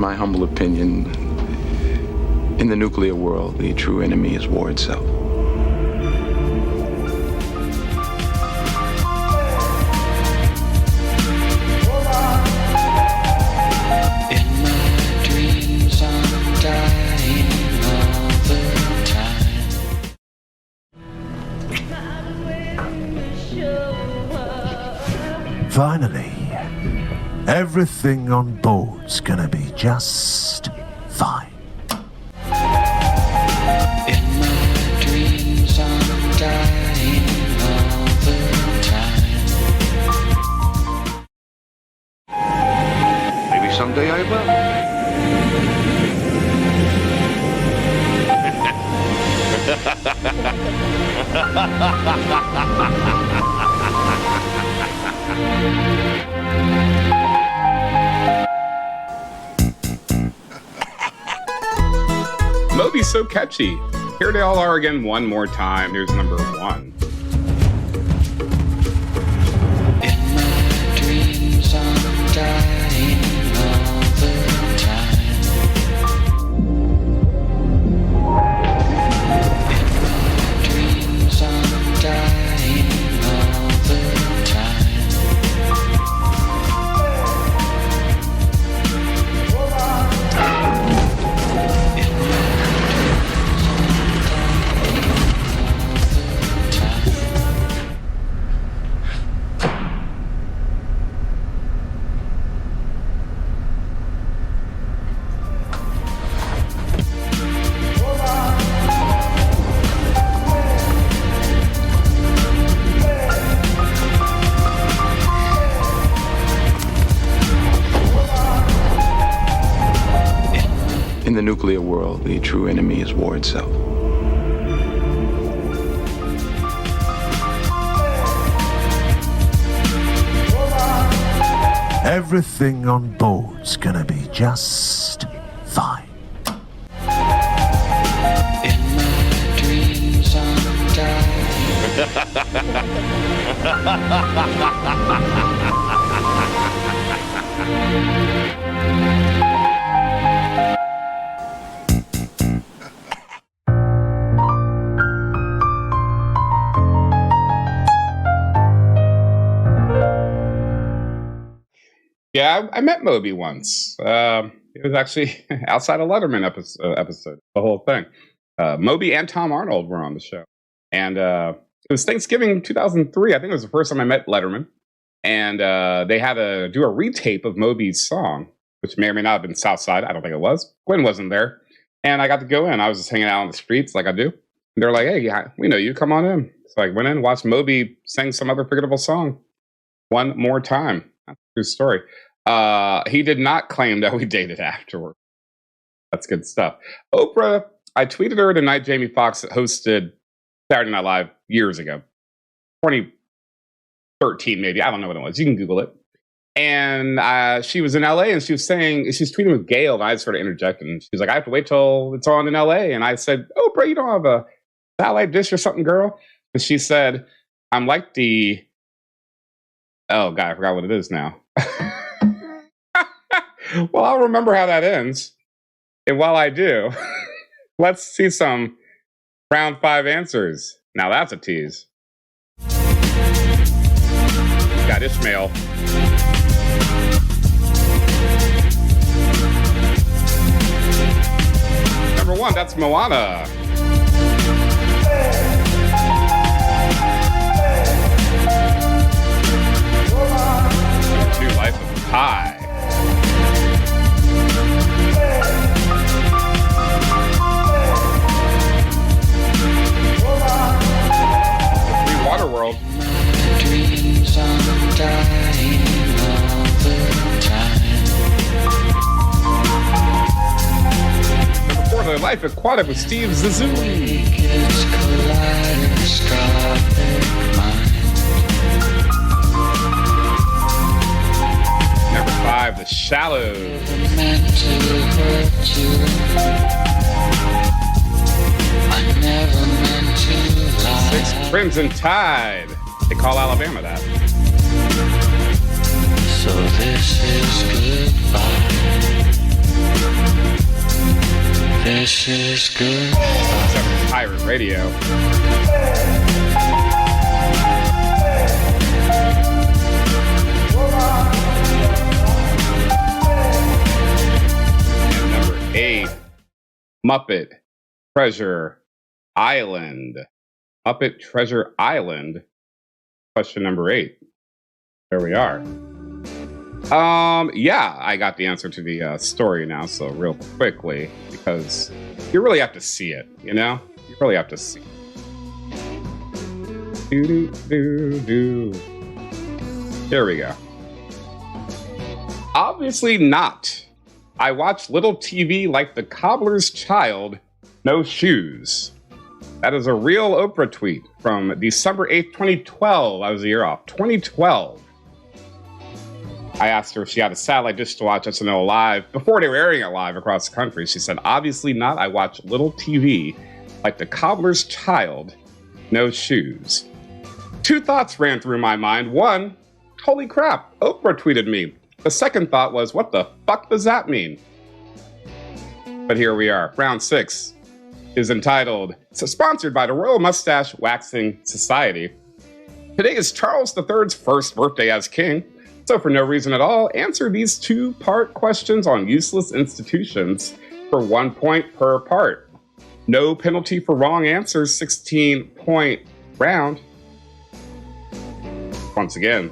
G: my humble opinion, in the nuclear world, the true enemy is war itself.
H: Finally, everything on board's gonna be just fine.
G: In my dreams, I'm dying all the time. Maybe someday I
A: Moby's so catchy. Here they all are again one more time. Here's number 1.
G: In my dreams, I'm dying all the time. In my dreams, I'm dying all the time. the nuclear world, the true enemy is war itself.
H: Everything on board's gonna be just fine.
I: In my dreams I'm dying.
A: Yeah, I met Moby once. It was actually outside a Letterman episode, the whole thing. Moby and Tom Arnold were on the show. And it was Thanksgiving 2003. I think it was the first time I met Letterman. And they had to do a retape of Moby's song, which may or may not have been Southside. I don't think it was. Gwen wasn't there. And I got to go in. I was just hanging out on the streets like I do. And they're like, hey, yeah, we know you. Come on in. So I went in and watched Moby sing some other forgettable song one more time. That's a true story. He did not claim that we dated afterward. That's good stuff. Oprah, I tweeted her the night Jamie Foxx hosted Saturday Night Live years ago. 2013, maybe. I don't know what it was. You can Google it. And she was in LA and she was tweeting with Gail, and I sort of interjected. And she was like, I have to wait till it's on in LA. And I said, Oprah, you don't have a satellite dish or something, girl? And she said, I'm like the... Oh, God, I forgot what it is now. Well, I'll remember how that ends. And while I do, let's see some round 5 answers. Now that's a tease. Got Ishmael. Number 1, that's Moana. Number 2, Life of Pi. Waterworld.
I: Dreams I'm dying all the time.
A: Number 4, The Life Aquatic with Steve Zissou.
I: It's kaleidoscopic mind.
A: Number 5, The Shallows.
I: Meant to hurt you. I never meant to lie.
A: 6, Crimson Tide. They call Alabama that.
I: So this is goodbye. This is goodbye.
A: 7, Pirate Radio. And number 8, Muppet Treasure Island. Muppet Treasure Island. Question number 8. There we are. Yeah, I got the answer to the story now, so real quickly, because you really have to see it, you know? You really have to see it. Here we go. Obviously not. I watch little TV like the cobbler's child, no shoes. That is a real Oprah tweet from December 8th, 2012. I was a year off. 2012. I asked her if she had a satellite dish to watch SNL live before they were airing it live across the country. She said, obviously not. I watch little TV like the cobbler's child, no shoes. 2 thoughts ran through my mind. 1, holy crap, Oprah tweeted me. The second thought was, what the fuck does that mean? But here we are. Round 6 is entitled, sponsored by the Royal Mustache Waxing Society. Today is Charles III's first birthday as king. So for no reason at all, answer these 2-part questions on useless institutions for 1 point per part. No penalty for wrong answers, 16-point round. Once again,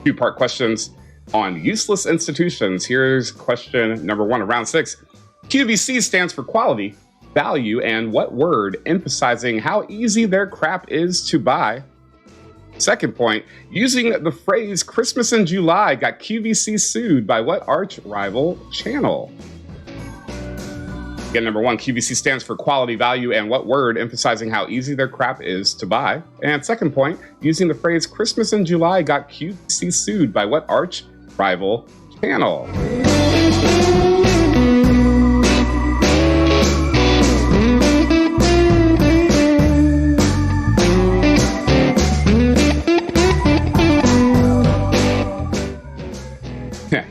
A: 2-part questions on useless institutions. Here's question number 1 of round 6. QVC stands for quality, value, and what word emphasizing how easy their crap is to buy. Second point, using the phrase Christmas in July got QVC sued by what arch rival channel? Again, number 1, QVC stands for quality, value, and what word, emphasizing how easy their crap is to buy. And second point, using the phrase Christmas in July got QVC sued by what arch rival channel?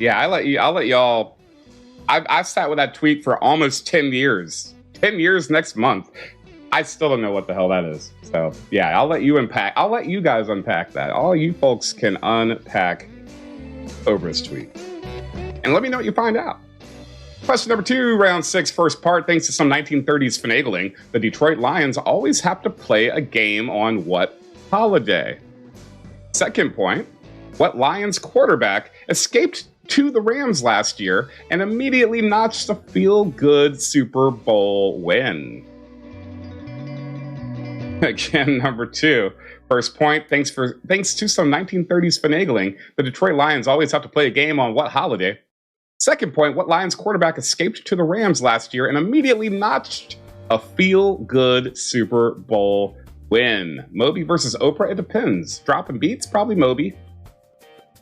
A: Yeah, I'll let y'all. I've sat with that tweet for almost 10 years. 10 years next month. I still don't know what the hell that is. So yeah, I'll let you guys unpack that. All you folks can unpack Oprah's tweet. And let me know what you find out. Question number 2, round 6, first part. Thanks to some 1930s finagling, the Detroit Lions always have to play a game on what holiday? Second point, what Lions quarterback escaped to the Rams last year and immediately notched a feel-good Super Bowl win? Again, number 2. First point, thanks to some 1930s finagling, the Detroit Lions always have to play a game on what holiday? Second point, what Lions quarterback escaped to the Rams last year and immediately notched a feel-good Super Bowl win? Moby versus Oprah? It depends. Dropping beats? Probably Moby.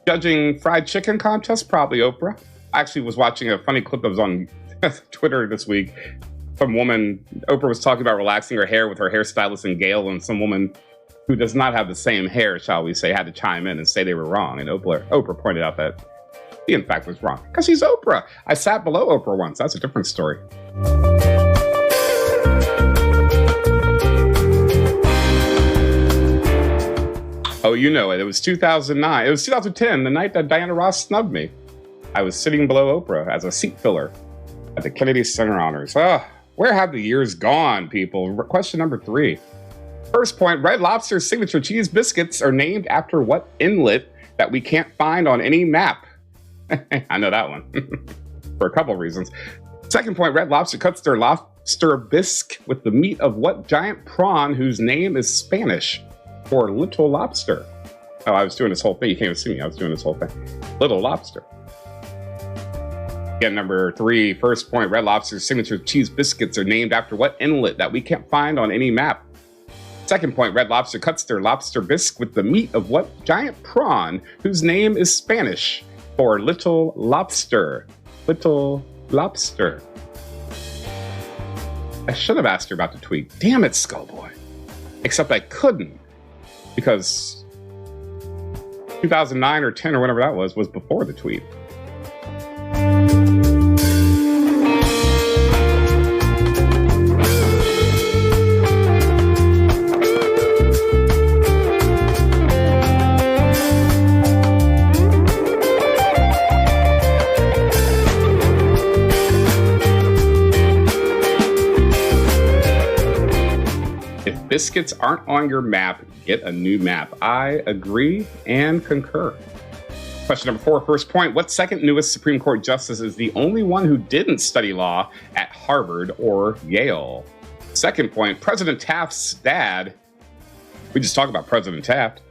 A: Judging fried chicken contest? Probably Oprah. I actually was watching a funny clip that was on Twitter this week. Some woman, Oprah was talking about relaxing her hair with her hairstylist in Gale, and some woman who does not have the same hair, shall we say, had to chime in and say they were wrong. And Oprah pointed out that he, in fact, was wrong. Because she's Oprah. I sat below Oprah once. That's a different story. Oh, you know it. It was 2009. It was 2010, the night that Diana Ross snubbed me. I was sitting below Oprah as a seat filler at the Kennedy Center Honors. Where have the years gone, people? Question number 3. First point, Red Lobster's signature cheese biscuits are named after what inlet that we can't find on any map? I know that one. For a couple of reasons. Second point, Red Lobster cuts their lobster bisque with the meat of what giant prawn whose name is Spanish for little lobster? Oh, I was doing this whole thing. You can't even see me. I was doing this whole thing. Little lobster. Again, number 3, first point, Red Lobster's signature cheese biscuits are named after what inlet that we can't find on any map? Second point, Red Lobster cuts their lobster bisque with the meat of what giant prawn whose name is Spanish for little lobster? Little lobster. I should have asked her about the tweet. Damn it, Skullboy. Except I couldn't, because 2009 or 10 or whatever that was before the tweet. Biscuits aren't on your map, get a new map. I agree and concur. Question number 4, first point. What second newest Supreme Court justice is the only one who didn't study law at Harvard or Yale? Second point, President Taft's dad, we just talked about President Taft,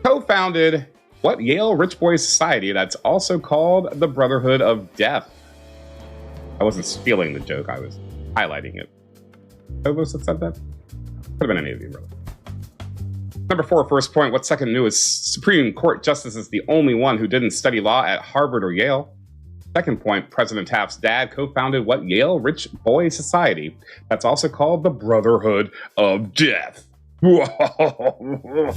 A: co-founded what Yale Rich Boy Society that's also called the Brotherhood of Death? I wasn't stealing the joke, I was highlighting it. Who was that said that? Could have been any of you, brother. Number 4, first point. What second newest Supreme Court justice is the only one who didn't study law at Harvard or Yale? Second point, President Taft's dad co-founded what Yale Rich Boy Society that's also called the Brotherhood of Death. Whoa.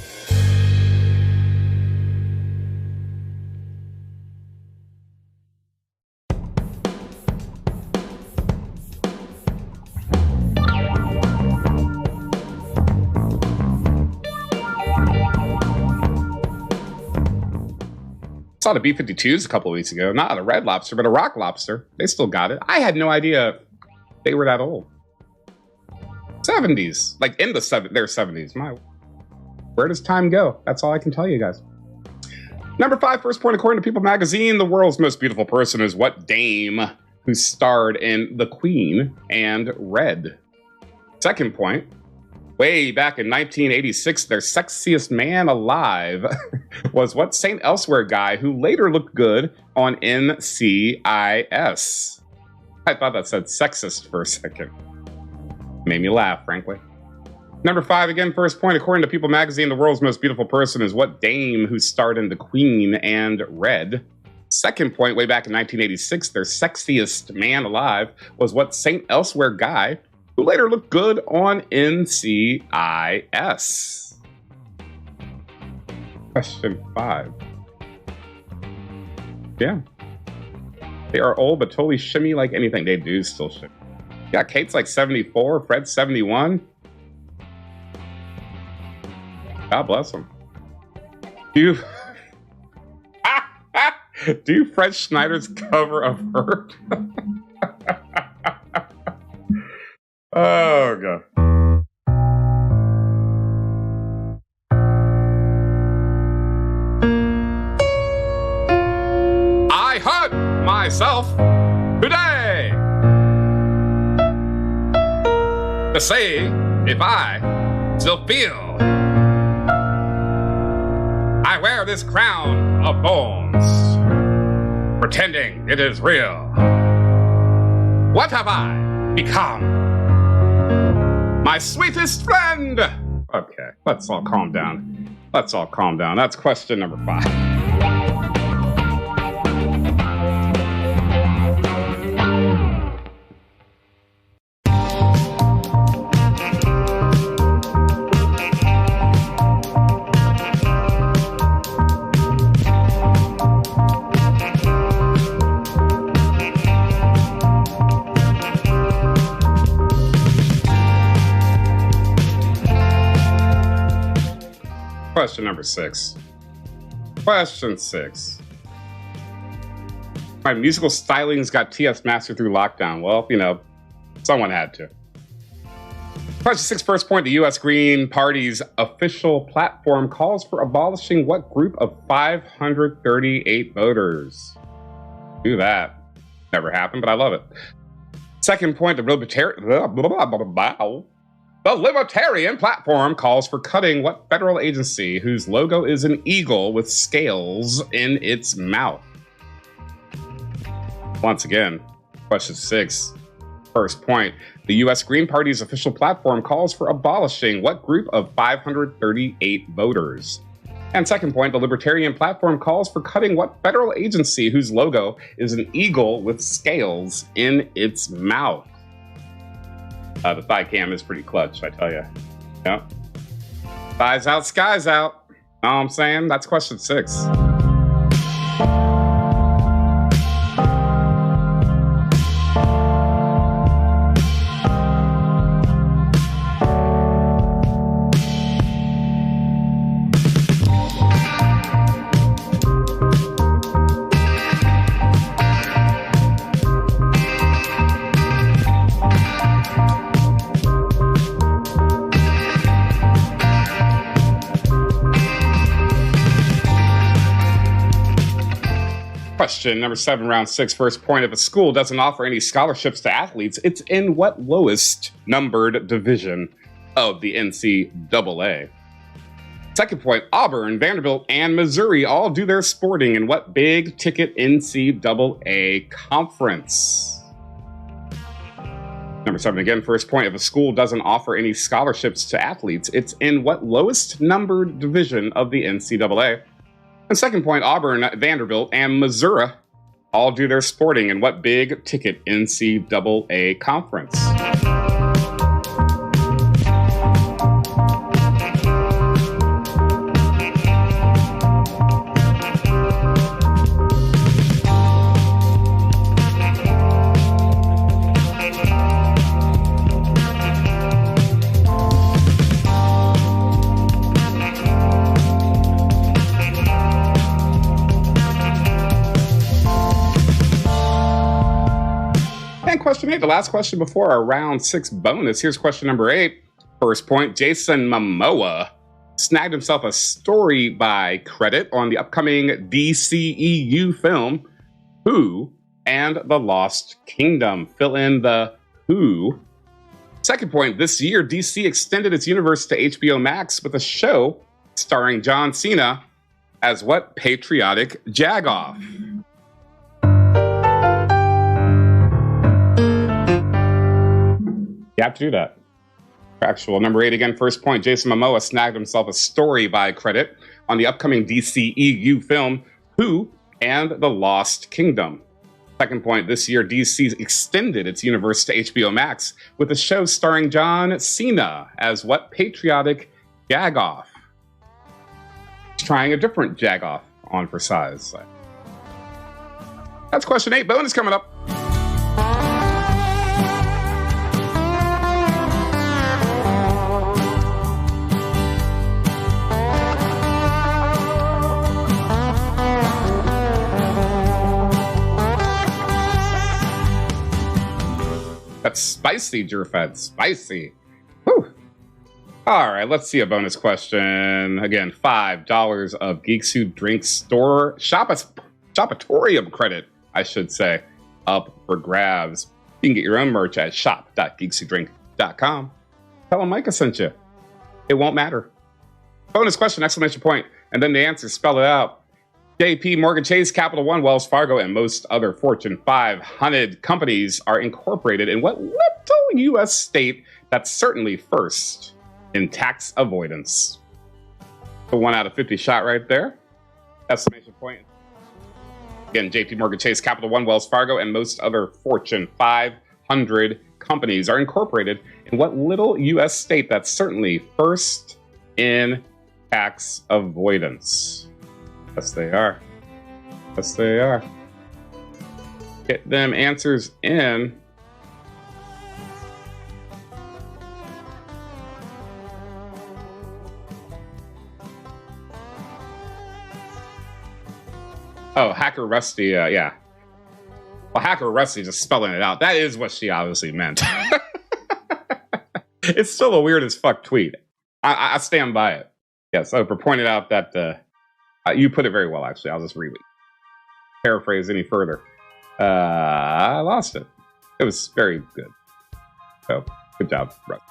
A: Saw the B-52s a couple of weeks ago. Not a red lobster, but a rock lobster. They still got it. I had no idea they were that old. 70s. Like in their 70s. Where does time go? That's all I can tell you guys. Number 5, first point, according to People magazine, the world's most beautiful person is what dame who starred in The Queen and Red? Second point, way back in 1986, their sexiest man alive was what St. Elsewhere guy who later looked good on NCIS? I thought that said sexist for a second. Made me laugh, frankly. Number 5, again, first point. According to People magazine, the world's most beautiful person is what dame who starred in The Queen and Red? Second point, way back in 1986, their sexiest man alive was what St. Elsewhere guy, who later looked good on NCIS. Question 5. Yeah. They are old, but totally shimmy like anything. They do still shimmy. Yeah, Kate's like 74, Fred's 71. God bless them. Do you Fred Schneider's cover of Hurt? Oh, God. I hurt myself today to see if I still feel. I wear this crown of thorns, pretending it is real. What have I become? My sweetest friend! Okay, let's all calm down. Let's all calm down. That's question number 5. Question number 6. Question 6. My musical stylings got TS mastered through lockdown. Well, you know, someone had to. Question 6, first point. The U.S. Green Party's official platform calls for abolishing what group of 538 voters? Do that. Never happened, but I love it. Second point. The Libertarian platform calls for cutting what federal agency whose logo is an eagle with scales in its mouth? Once again, question 6. First point, the U.S. Green Party's official platform calls for abolishing what group of 538 voters? And second point, the Libertarian platform calls for cutting what federal agency whose logo is an eagle with scales in its mouth? The thigh cam is pretty clutch, I tell you. Yep. Thighs out, skies out. Know what I'm saying? That's question 6. Question number 7, round 6, first point. If a school doesn't offer any scholarships to athletes, it's in what lowest numbered division of the NCAA? Second point, Auburn, Vanderbilt, and Missouri all do their sporting in what big ticket NCAA conference? Number 7 again, first point. If a school doesn't offer any scholarships to athletes, it's in what lowest numbered division of the NCAA? And second point, Auburn, Vanderbilt, and Missouri all do their sporting in what big ticket NCAA conference? Question 8, the last question before our round 6 bonus. Here's question number 8. First point, Jason Momoa snagged himself a story by credit on the upcoming DCEU film, Who and the Lost Kingdom. Fill in the who. Second point, this year, DC extended its universe to HBO Max with a show starring John Cena as what patriotic jagoff? You have to do that. Factual. Number 8 again, first point. Jason Momoa snagged himself a story by credit on the upcoming DCEU film, Who and the Lost Kingdom. Second point, this year DC extended its universe to HBO Max with a show starring John Cena as what patriotic jagoff? He's trying a different jagoff on for size. That's question 8. Bonus coming up. That's spicy, Jerfed. Spicy. Whew. All right, let's see a bonus question. Again, $5 of Geeks Who Drink store shopatorium credit, I should say, up for grabs. You can get your own merch at shop.geekswhodrink.com. Tell them Mikah sent you. It won't matter. Bonus question, exclamation point, and then the answer, spell it out. JP Morgan Chase, Capital One, Wells Fargo, and most other Fortune 500 companies are incorporated in what little U.S. state that's certainly first in tax avoidance? The 1 out of 50 shot right there. Exclamation point. Again, JP Morgan Chase, Capital One, Wells Fargo, and most other Fortune 500 companies are incorporated in what little U.S. state that's certainly first in tax avoidance? Yes, they are. Yes, they are. Get them answers in. Oh, Hacker Rusty, yeah. Well, Hacker Rusty just spelling it out. That is what she obviously meant. It's still a weird as fuck tweet. I stand by it. Yes, Oprah pointed out that you put it very well, actually. I'll just paraphrase any further. I lost it. It was very good. So, good job, Russ.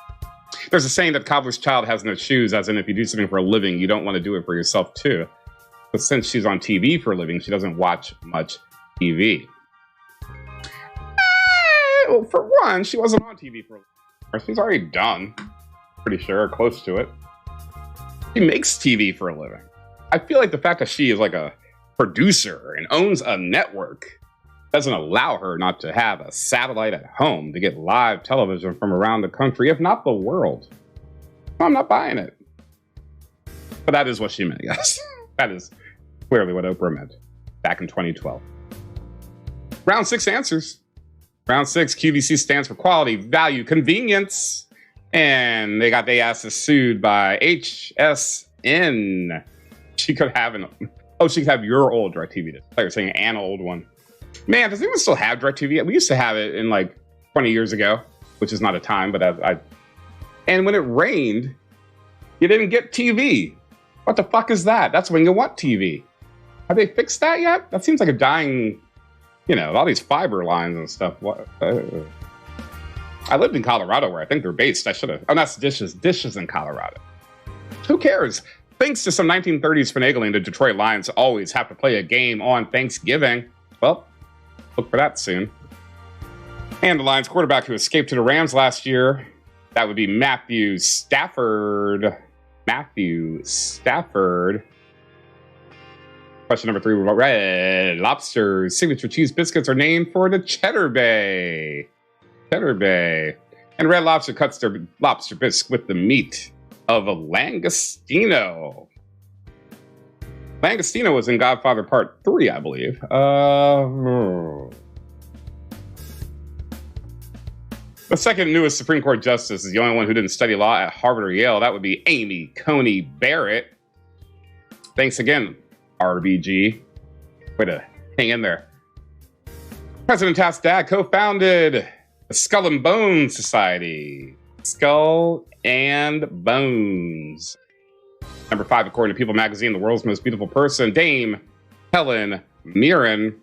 A: There's a saying that cobbler's child has no shoes, as in if you do something for a living, you don't want to do it for yourself, too. But since she's on TV for a living, she doesn't watch much TV. Well, for one, she wasn't on TV for a living. She's already done. Pretty sure, or close to it. She makes TV for a living. I feel like the fact that she is like a producer and owns a network doesn't allow her not to have a satellite at home to get live television from around the country, if not the world. I'm not buying it. But that is what she meant, yes. That is clearly what Oprah meant back in 2012. Round 6 answers. Round 6, QVC stands for quality, value, convenience. And they asked us sued by HSN. She could have she could have your old DirecTV. Like you're saying an old one. Man, does anyone still have DirecTV? We used to have it in like 20 years ago, which is not a time, but and when it rained, you didn't get TV. What the fuck is that? That's when you want TV. Have they fixed that yet? That seems like a dying, all these fiber lines and stuff. What? I lived in Colorado where I think they're based. I should have. Oh, that's Dishes in Colorado. Who cares? Thanks to some 1930s finagling, the Detroit Lions always have to play a game on Thanksgiving. Well, look for that soon. And the Lions quarterback who escaped to the Rams last year, that would be Matthew Stafford. Matthew Stafford. Question number 3, Red Lobster's signature cheese biscuits are named for the Cheddar Bay. Cheddar Bay. And Red Lobster cuts their lobster bisque with the meat of a Langostino. Langostino was in Godfather Part 3, I believe. The second newest Supreme Court justice is the only one who didn't study law at Harvard or Yale. That would be Amy Coney Barrett. Thanks again, RBG. Way to hang in there. President Taft's dad co-founded the Skull and Bones Society. Skull and Bones. Number 5, according to People magazine, the world's most beautiful person, Dame Helen Mirren.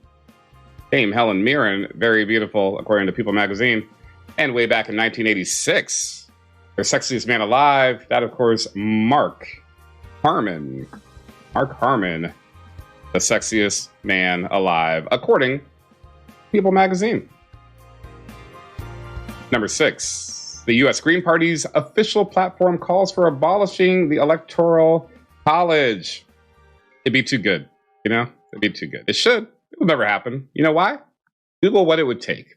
A: Dame Helen Mirren, very beautiful, according to People magazine. And way back in 1986, their sexiest man alive, that, of course, Mark Harmon. Mark Harmon, the sexiest man alive, according to People magazine. Number 6. The U.S. Green Party's official platform calls for abolishing the Electoral College. It'd be too good, you know? It'd be too good. It should. It will never happen. You know why? Google what it would take.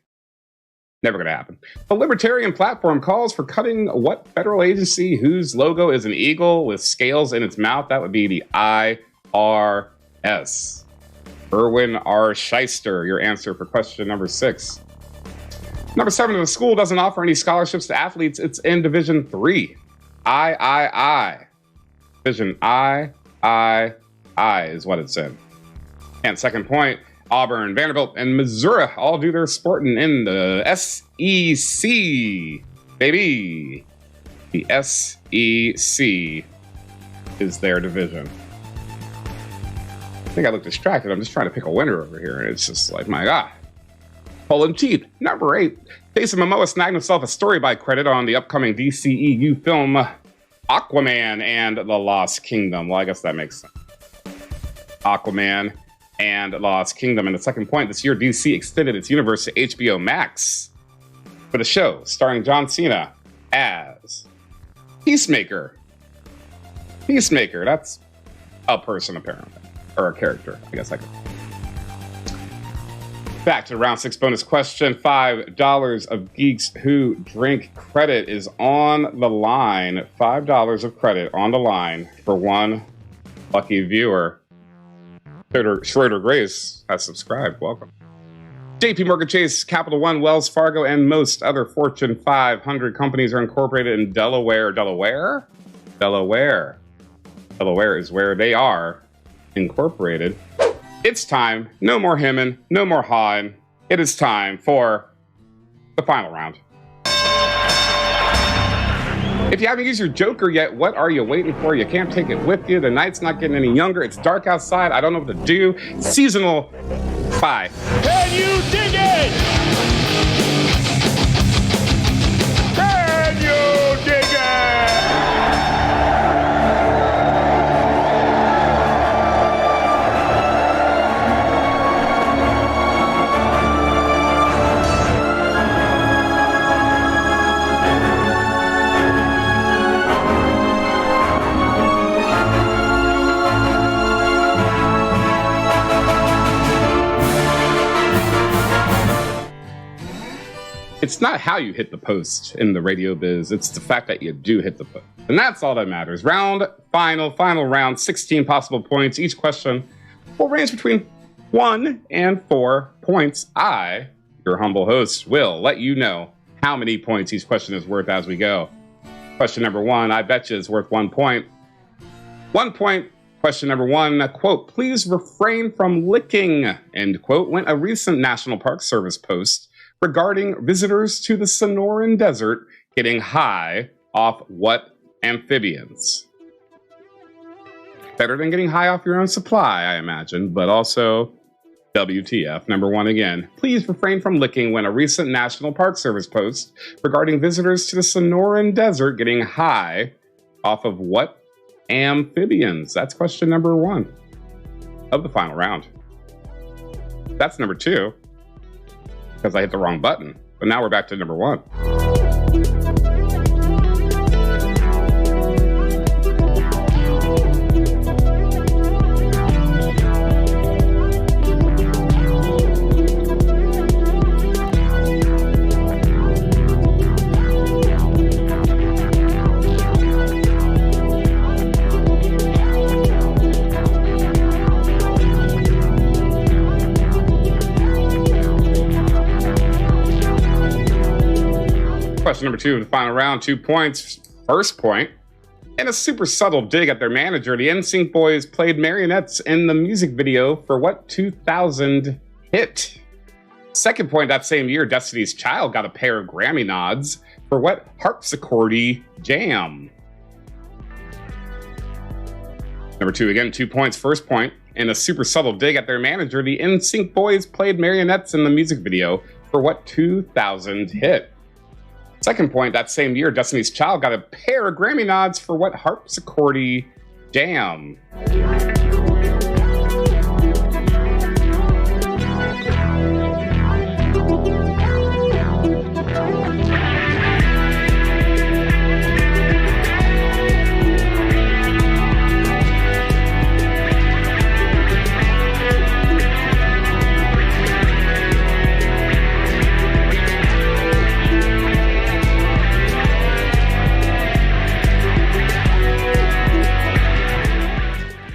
A: Never going to happen. The Libertarian platform calls for cutting what federal agency whose logo is an eagle with scales in its mouth? That would be the IRS. Erwin R. Shyster, your answer for question number 6. Number 7, the school doesn't offer any scholarships to athletes. It's in Division 3. III. Division III is what it's in. And second point, Auburn, Vanderbilt, and Missouri all do their sporting in the SEC, baby. The SEC is their division. I think I look distracted. I'm just trying to pick a winner over here, and it's just like, my God. Pulling teeth. Number 8, Jason Momoa snagged himself a story-by credit on the upcoming DCEU film Aquaman and the Lost Kingdom. Well, I guess that makes sense. Aquaman and Lost Kingdom. And the second point, this year DC extended its universe to HBO Max for the show starring John Cena as Peacemaker. Peacemaker, that's a person apparently, or a character, I guess I could. Back to the round 6 bonus question. $5 of Geeks Who Drink credit is on the line. $5 of credit on the line for one lucky viewer. Schroeder Grace has subscribed. Welcome. JP Morgan Chase, Capital One, Wells Fargo, and most other Fortune 500 companies are incorporated in Delaware. Delaware is where they are incorporated. It's time. No more hemming, no more hawing. It is time for the final round. If you haven't used your Joker yet, what are you waiting for? You can't take it with you. The night's not getting any younger. It's dark outside. I don't know what to do. Seasonal. Bye.
F: Can you dig it? Can you dig it?
A: It's not how you hit the post in the radio biz. It's the fact that you do hit the post. And that's all that matters. Final round, 16 possible points. Each question will range between 1 and 4 points. I, your humble host, will let you know how many points each question is worth as we go. Question number 1, I bet you is worth 1 point. 1 point. Question number 1, quote, please refrain from licking, end quote, went a recent National Park Service post regarding visitors to the Sonoran Desert getting high off what amphibians? Better than getting high off your own supply, I imagine, but also WTF. Number 1 again. Please refrain from licking when a recent National Park Service post regarding visitors to the Sonoran Desert getting high off of what amphibians? That's question number 1 of the final round. That's number 2. Because I hit the wrong button. But now we're back to number 1. Question number 2 of the final round, 2 points. First point, in a super subtle dig at their manager, the NSYNC boys played marionettes in the music video for what 2000 hit? Second point, that same year, Destiny's Child got a pair of Grammy nods for what harpsichordy jam? Number 2 again, 2 points. First point, in a super subtle dig at their manager, the NSYNC boys played marionettes in the music video for what 2000 hit? Second point, that same year, Destiny's Child got a pair of Grammy nods for what harpsichordy jam?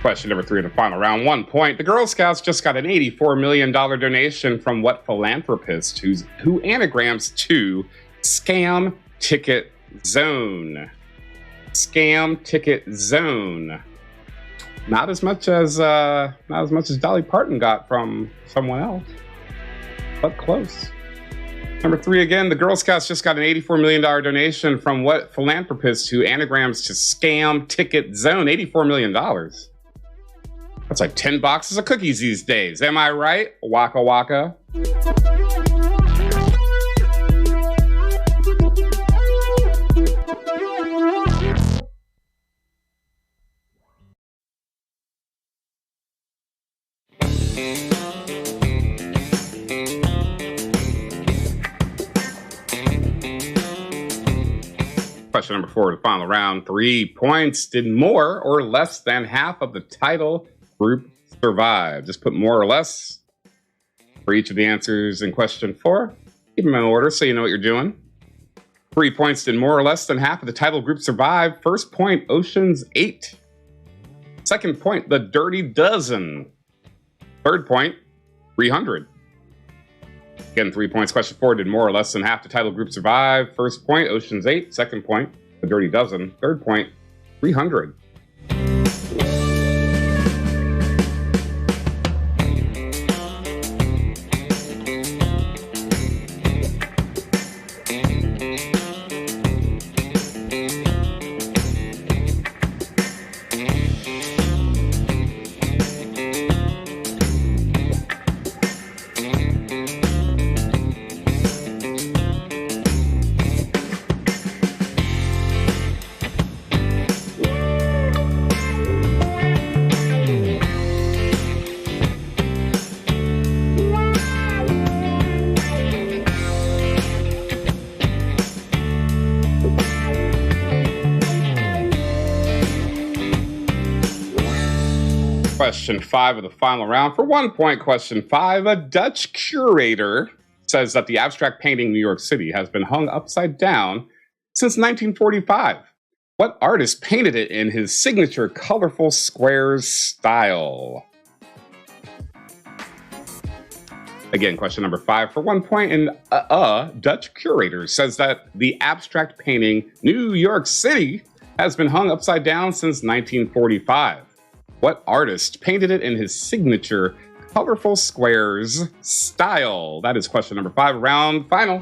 A: Question number 3 in the final round. 1 point. The Girl Scouts just got an $84 million donation from what philanthropist who anagrams to Scam Ticket Zone? Scam Ticket Zone. Not as much as Dolly Parton got from someone else, but close. Number 3 again, the Girl Scouts just got an $84 million donation from what philanthropist who anagrams to Scam Ticket Zone? $84 million. That's like 10 boxes of cookies these days. Am I right? Waka waka. Question number 4, the final round. 3 points. Did more or less than half of the title group survive? Just put more or less for each of the answers in question 4. Keep them in order so you know what you're doing. 3 points. Did more or less than half of the title group survive? First point, Ocean's 8. Second point, The Dirty Dozen. Third point, 300. Again, 3 points. Question 4, did more or less than half the title group survive? First point, Ocean's 8. Second point, The Dirty Dozen. Third point, 300. Question 5 of the final round. For 1 point, question 5, a Dutch curator says that the abstract painting New York City has been hung upside down since 1945. What artist painted it in his signature colorful squares style? Again, question number 5 for 1 point, and a Dutch curator says that the abstract painting New York City has been hung upside down since 1945. What artist painted it in his signature colorful squares style? That is question number 5, round final.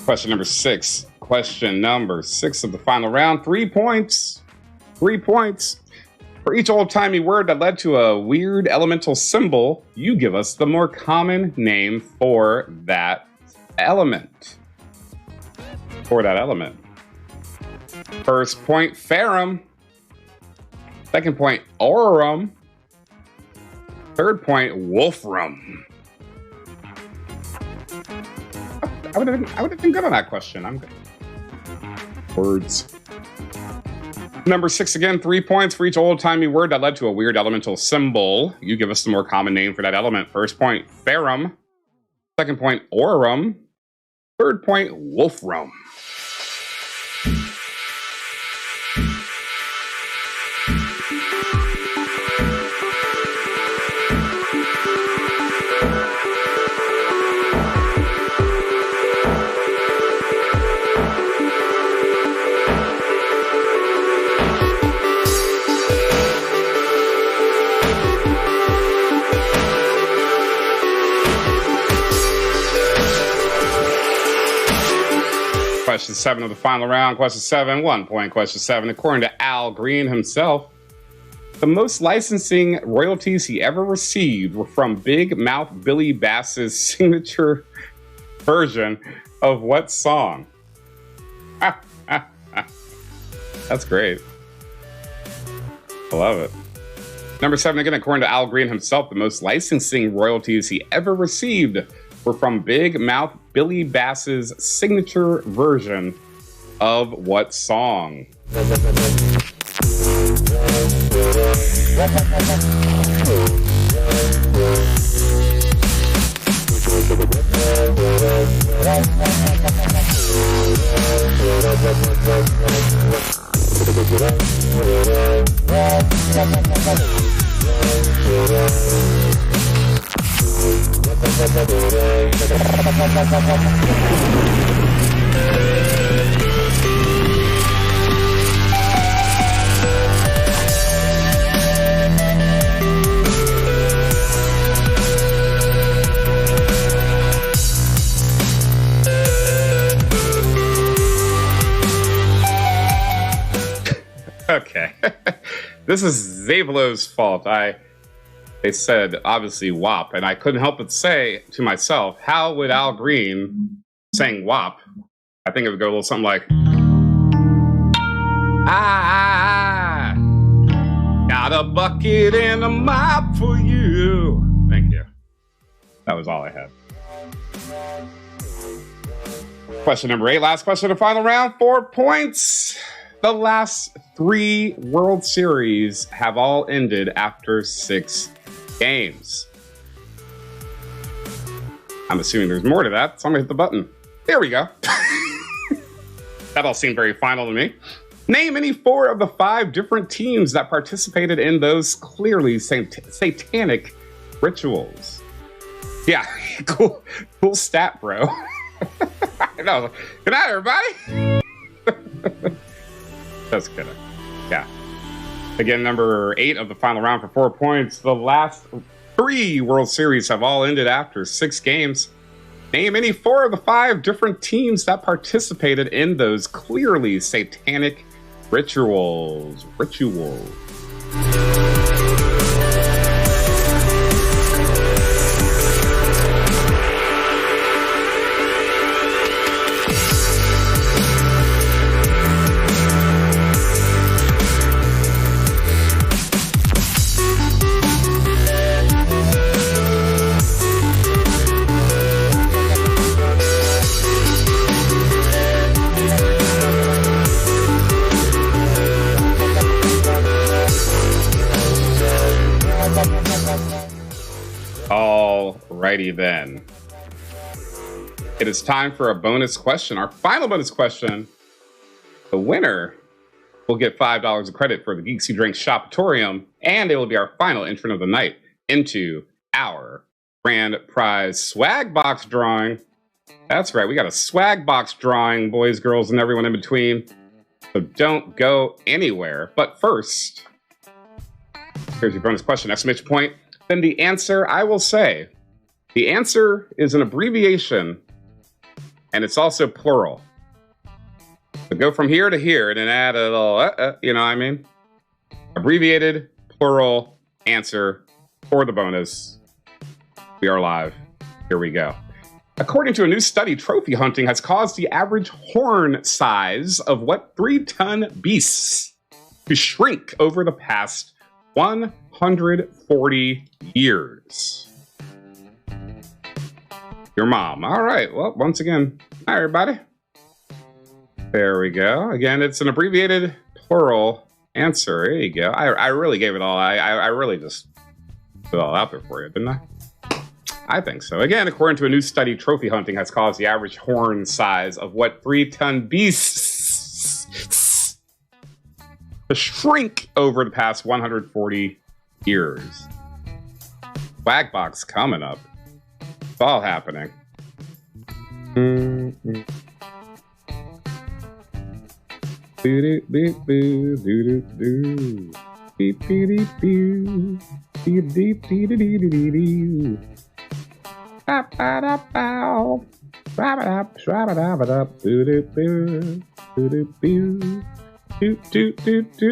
A: Question number 6. Question number 6 of the final round. 3 points. 3 points. For each old-timey word that led to a weird elemental symbol, you give us the more common name for that element. First point, ferrum. Second point, aurum. Third point, wolfram. I would have been good on that question. I'm good. Words. Number 6 again, 3 points for each old-timey word that led to a weird elemental symbol. You give us the more common name for that element. First point, ferrum. Second point, aurum. Third point, wolfram. Question 7 of the final round. Question 7, 1 point. Question 7. According to Al Green himself, the most licensing royalties he ever received were from Big Mouth Billy Bass's signature version of what song? That's great. I love it. Number 7, again, according to Al Green himself, the most licensing royalties he ever received were from Big Mouth Billy Bass's signature version of what song? Okay. This is Zablo's fault. They said, obviously, WAP, and I couldn't help but say to myself, how would Al Green saying WAP? I think it would go a little something like, got a bucket and a mop for you. Thank you. That was all I had. Question number 8, last question of the final round, 4 points. The last 3 World Series have all ended after 6 games. I'm assuming there's more to that, so I'm gonna hit the button. There we go. That all seemed very final to me. Name any 4 of the 5 different teams that participated in those clearly satanic rituals. Yeah, cool stat, bro. I know. Good night, everybody. Just kidding. Yeah. Again, number 8 of the final round for 4 points. The last 3 World Series have all ended after 6 games. Name any 4 of the 5 different teams that participated in those clearly satanic rituals. Alrighty then. It is time for a bonus question. Our final bonus question. The winner will get $5 of credit for the Geeks Who Drink Shopatorium, and it will be our final entrant of the night into our grand prize swag box drawing. That's right, we got a swag box drawing, boys, girls, and everyone in between. So don't go anywhere. But first, here's your bonus question, exclamation point. Then the answer, I will say, the answer is an abbreviation, and it's also plural. So go from here to here and then add a little, you know what I mean? Abbreviated, plural, answer for the bonus. We are live. Here we go. According to a new study, trophy hunting has caused the average horn size of what 3-ton beasts to shrink over the past 140 years. Your mom. All right. Well, once again, hi, everybody. There we go. Again, it's an abbreviated plural answer. There you go. I really gave it all. I really just put it all out there for you, didn't I? I think so. Again, according to a new study, trophy hunting has caused the average horn size of what 3-ton beasts to shrink over the past 140 years. Swagbox coming up. It's all happening.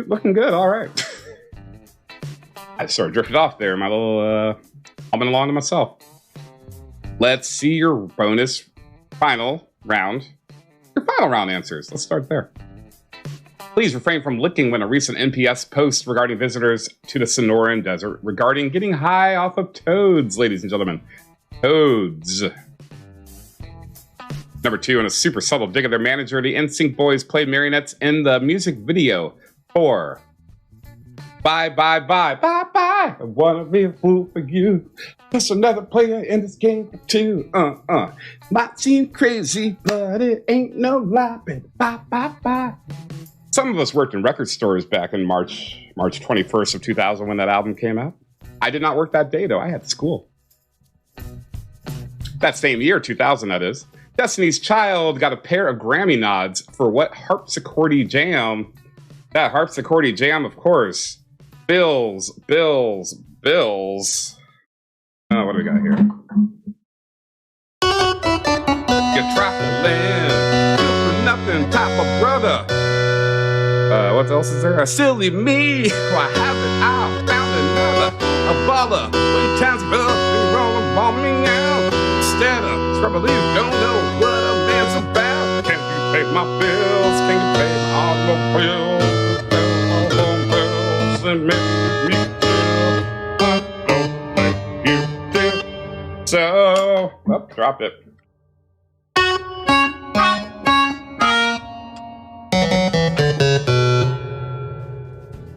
A: Looking good, all right. I sort of drifted off there, my little humming along to myself. Let's see your bonus final round. Your final round answers. Let's start there. Please refrain from licking when a recent NPS post regarding visitors to the Sonoran Desert regarding getting high off of toads, ladies and gentlemen. Toads. Number 2, in a super subtle dig at their manager, the NSYNC boys played marionettes in the music video for Bye, Bye, Bye, Bye, Bye. I wanna be a fool for you. Just another player in this game too. Might seem crazy, but it ain't no lie. Bye, bye, bye. Some of us worked in record stores back in March 21st of 2000 when that album came out. I did not work that day though. I had school. That same year, 2000 that is. Destiny's Child got a pair of Grammy nods for what harpsichordy jam? That harpsichordy jam, of course. Bills. What do we got here? You're trifling, for nothing, type of brother. What else is there? Silly me, why haven't I found another? A baller, 20 times better, you roll on me now. Instead of trouble, you don't know what a man's about. Can you pay my bills? Can you pay all the bills? And make me feel. So, drop it.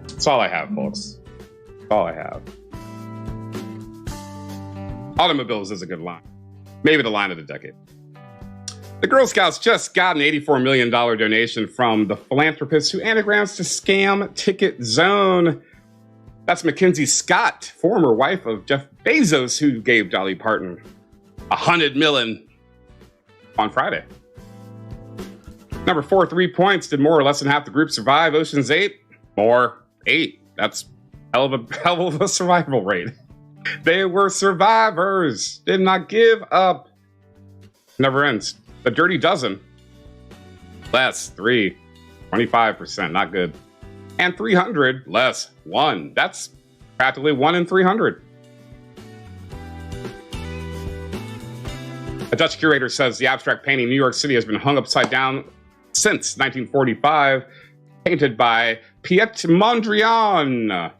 A: That's all I have, folks. That's all I have. Automobiles is a good line. Maybe the line of the decade. The Girl Scouts just got an $84 million donation from the philanthropist who anagrams to Scam Ticket Zone. That's Mackenzie Scott, former wife of Jeff Bezos, who gave Dolly Parton $100 million on Friday. Number 4, 3 points. Did more or less than half the group survive Ocean's 8? More. 8. That's hell of a survival rate. They were survivors. Did not give up. Never ends. The Dirty Dozen. Less. 3. 25%. Not good. And 300. Less. 1. That's practically 1 in 300. A Dutch curator says the abstract painting New York City has been hung upside down since 1945, painted by Piet Mondrian.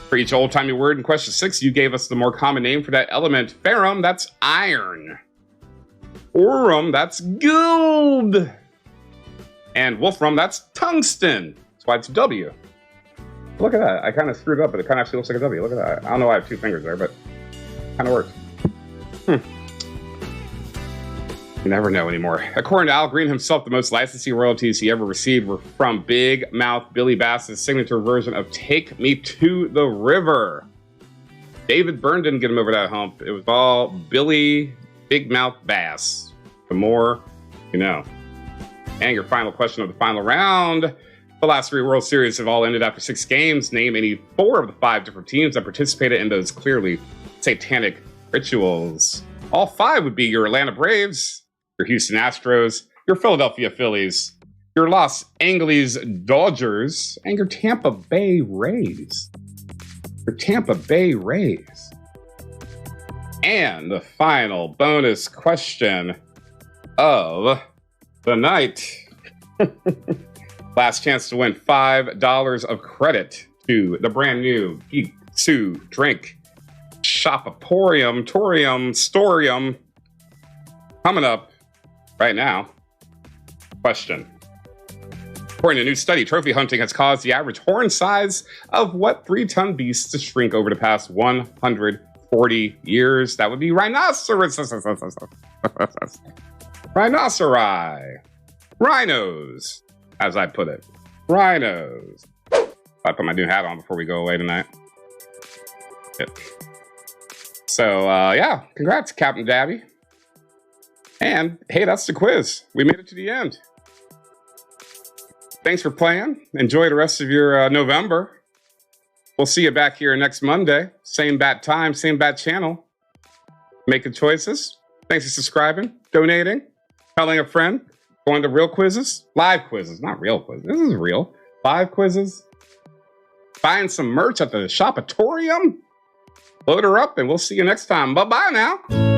A: For each old-timey word in question 6, you gave us the more common name for that element. Ferrum, that's iron. Aurum, that's gold. And wolfram, that's tungsten. That's why it's W. Look at that. I kind of screwed up, but it kind of actually looks like a W. Look at that. I don't know why I have 2 fingers there, but it kind of works. You never know anymore. According to Al Green himself, the most licensing royalties he ever received were from Big Mouth Billy Bass's signature version of Take Me to the River. David Byrne didn't get him over that hump. It was all Billy Big Mouth Bass. The more you know. And your final question of the final round. The last 3 World Series have all ended after 6 games. Name any 4 of the 5 different teams that participated in those clearly satanic rituals. All 5 would be your Atlanta Braves, your Houston Astros, your Philadelphia Phillies, your Los Angeles Dodgers, and your Tampa Bay Rays. Your Tampa Bay Rays. And the final bonus question of the night. Last chance to win $5 of credit to the brand new Geeks drink Shopaporium, Torium, Storium. Coming up right now. Question. According to a new study, trophy hunting has caused the average horn size of what 3-ton beasts to shrink over the past 140 years? That would be rhinoceros. Rhinoceri. Rhinos, as I put it. Rhinos. I put my new hat on before we go away tonight. Yep. So, yeah, congrats, Captain Dabby. And, hey, that's the quiz. We made it to the end. Thanks for playing. Enjoy the rest of your November. We'll see you back here next Monday. Same bat time, same bat channel. Making choices. Thanks for subscribing, donating, telling a friend, going to real quizzes, live quizzes, not real quizzes. This is real. Live quizzes. Buying some merch at the Shopatorium. Load her up, and we'll see you next time. Bye-bye now.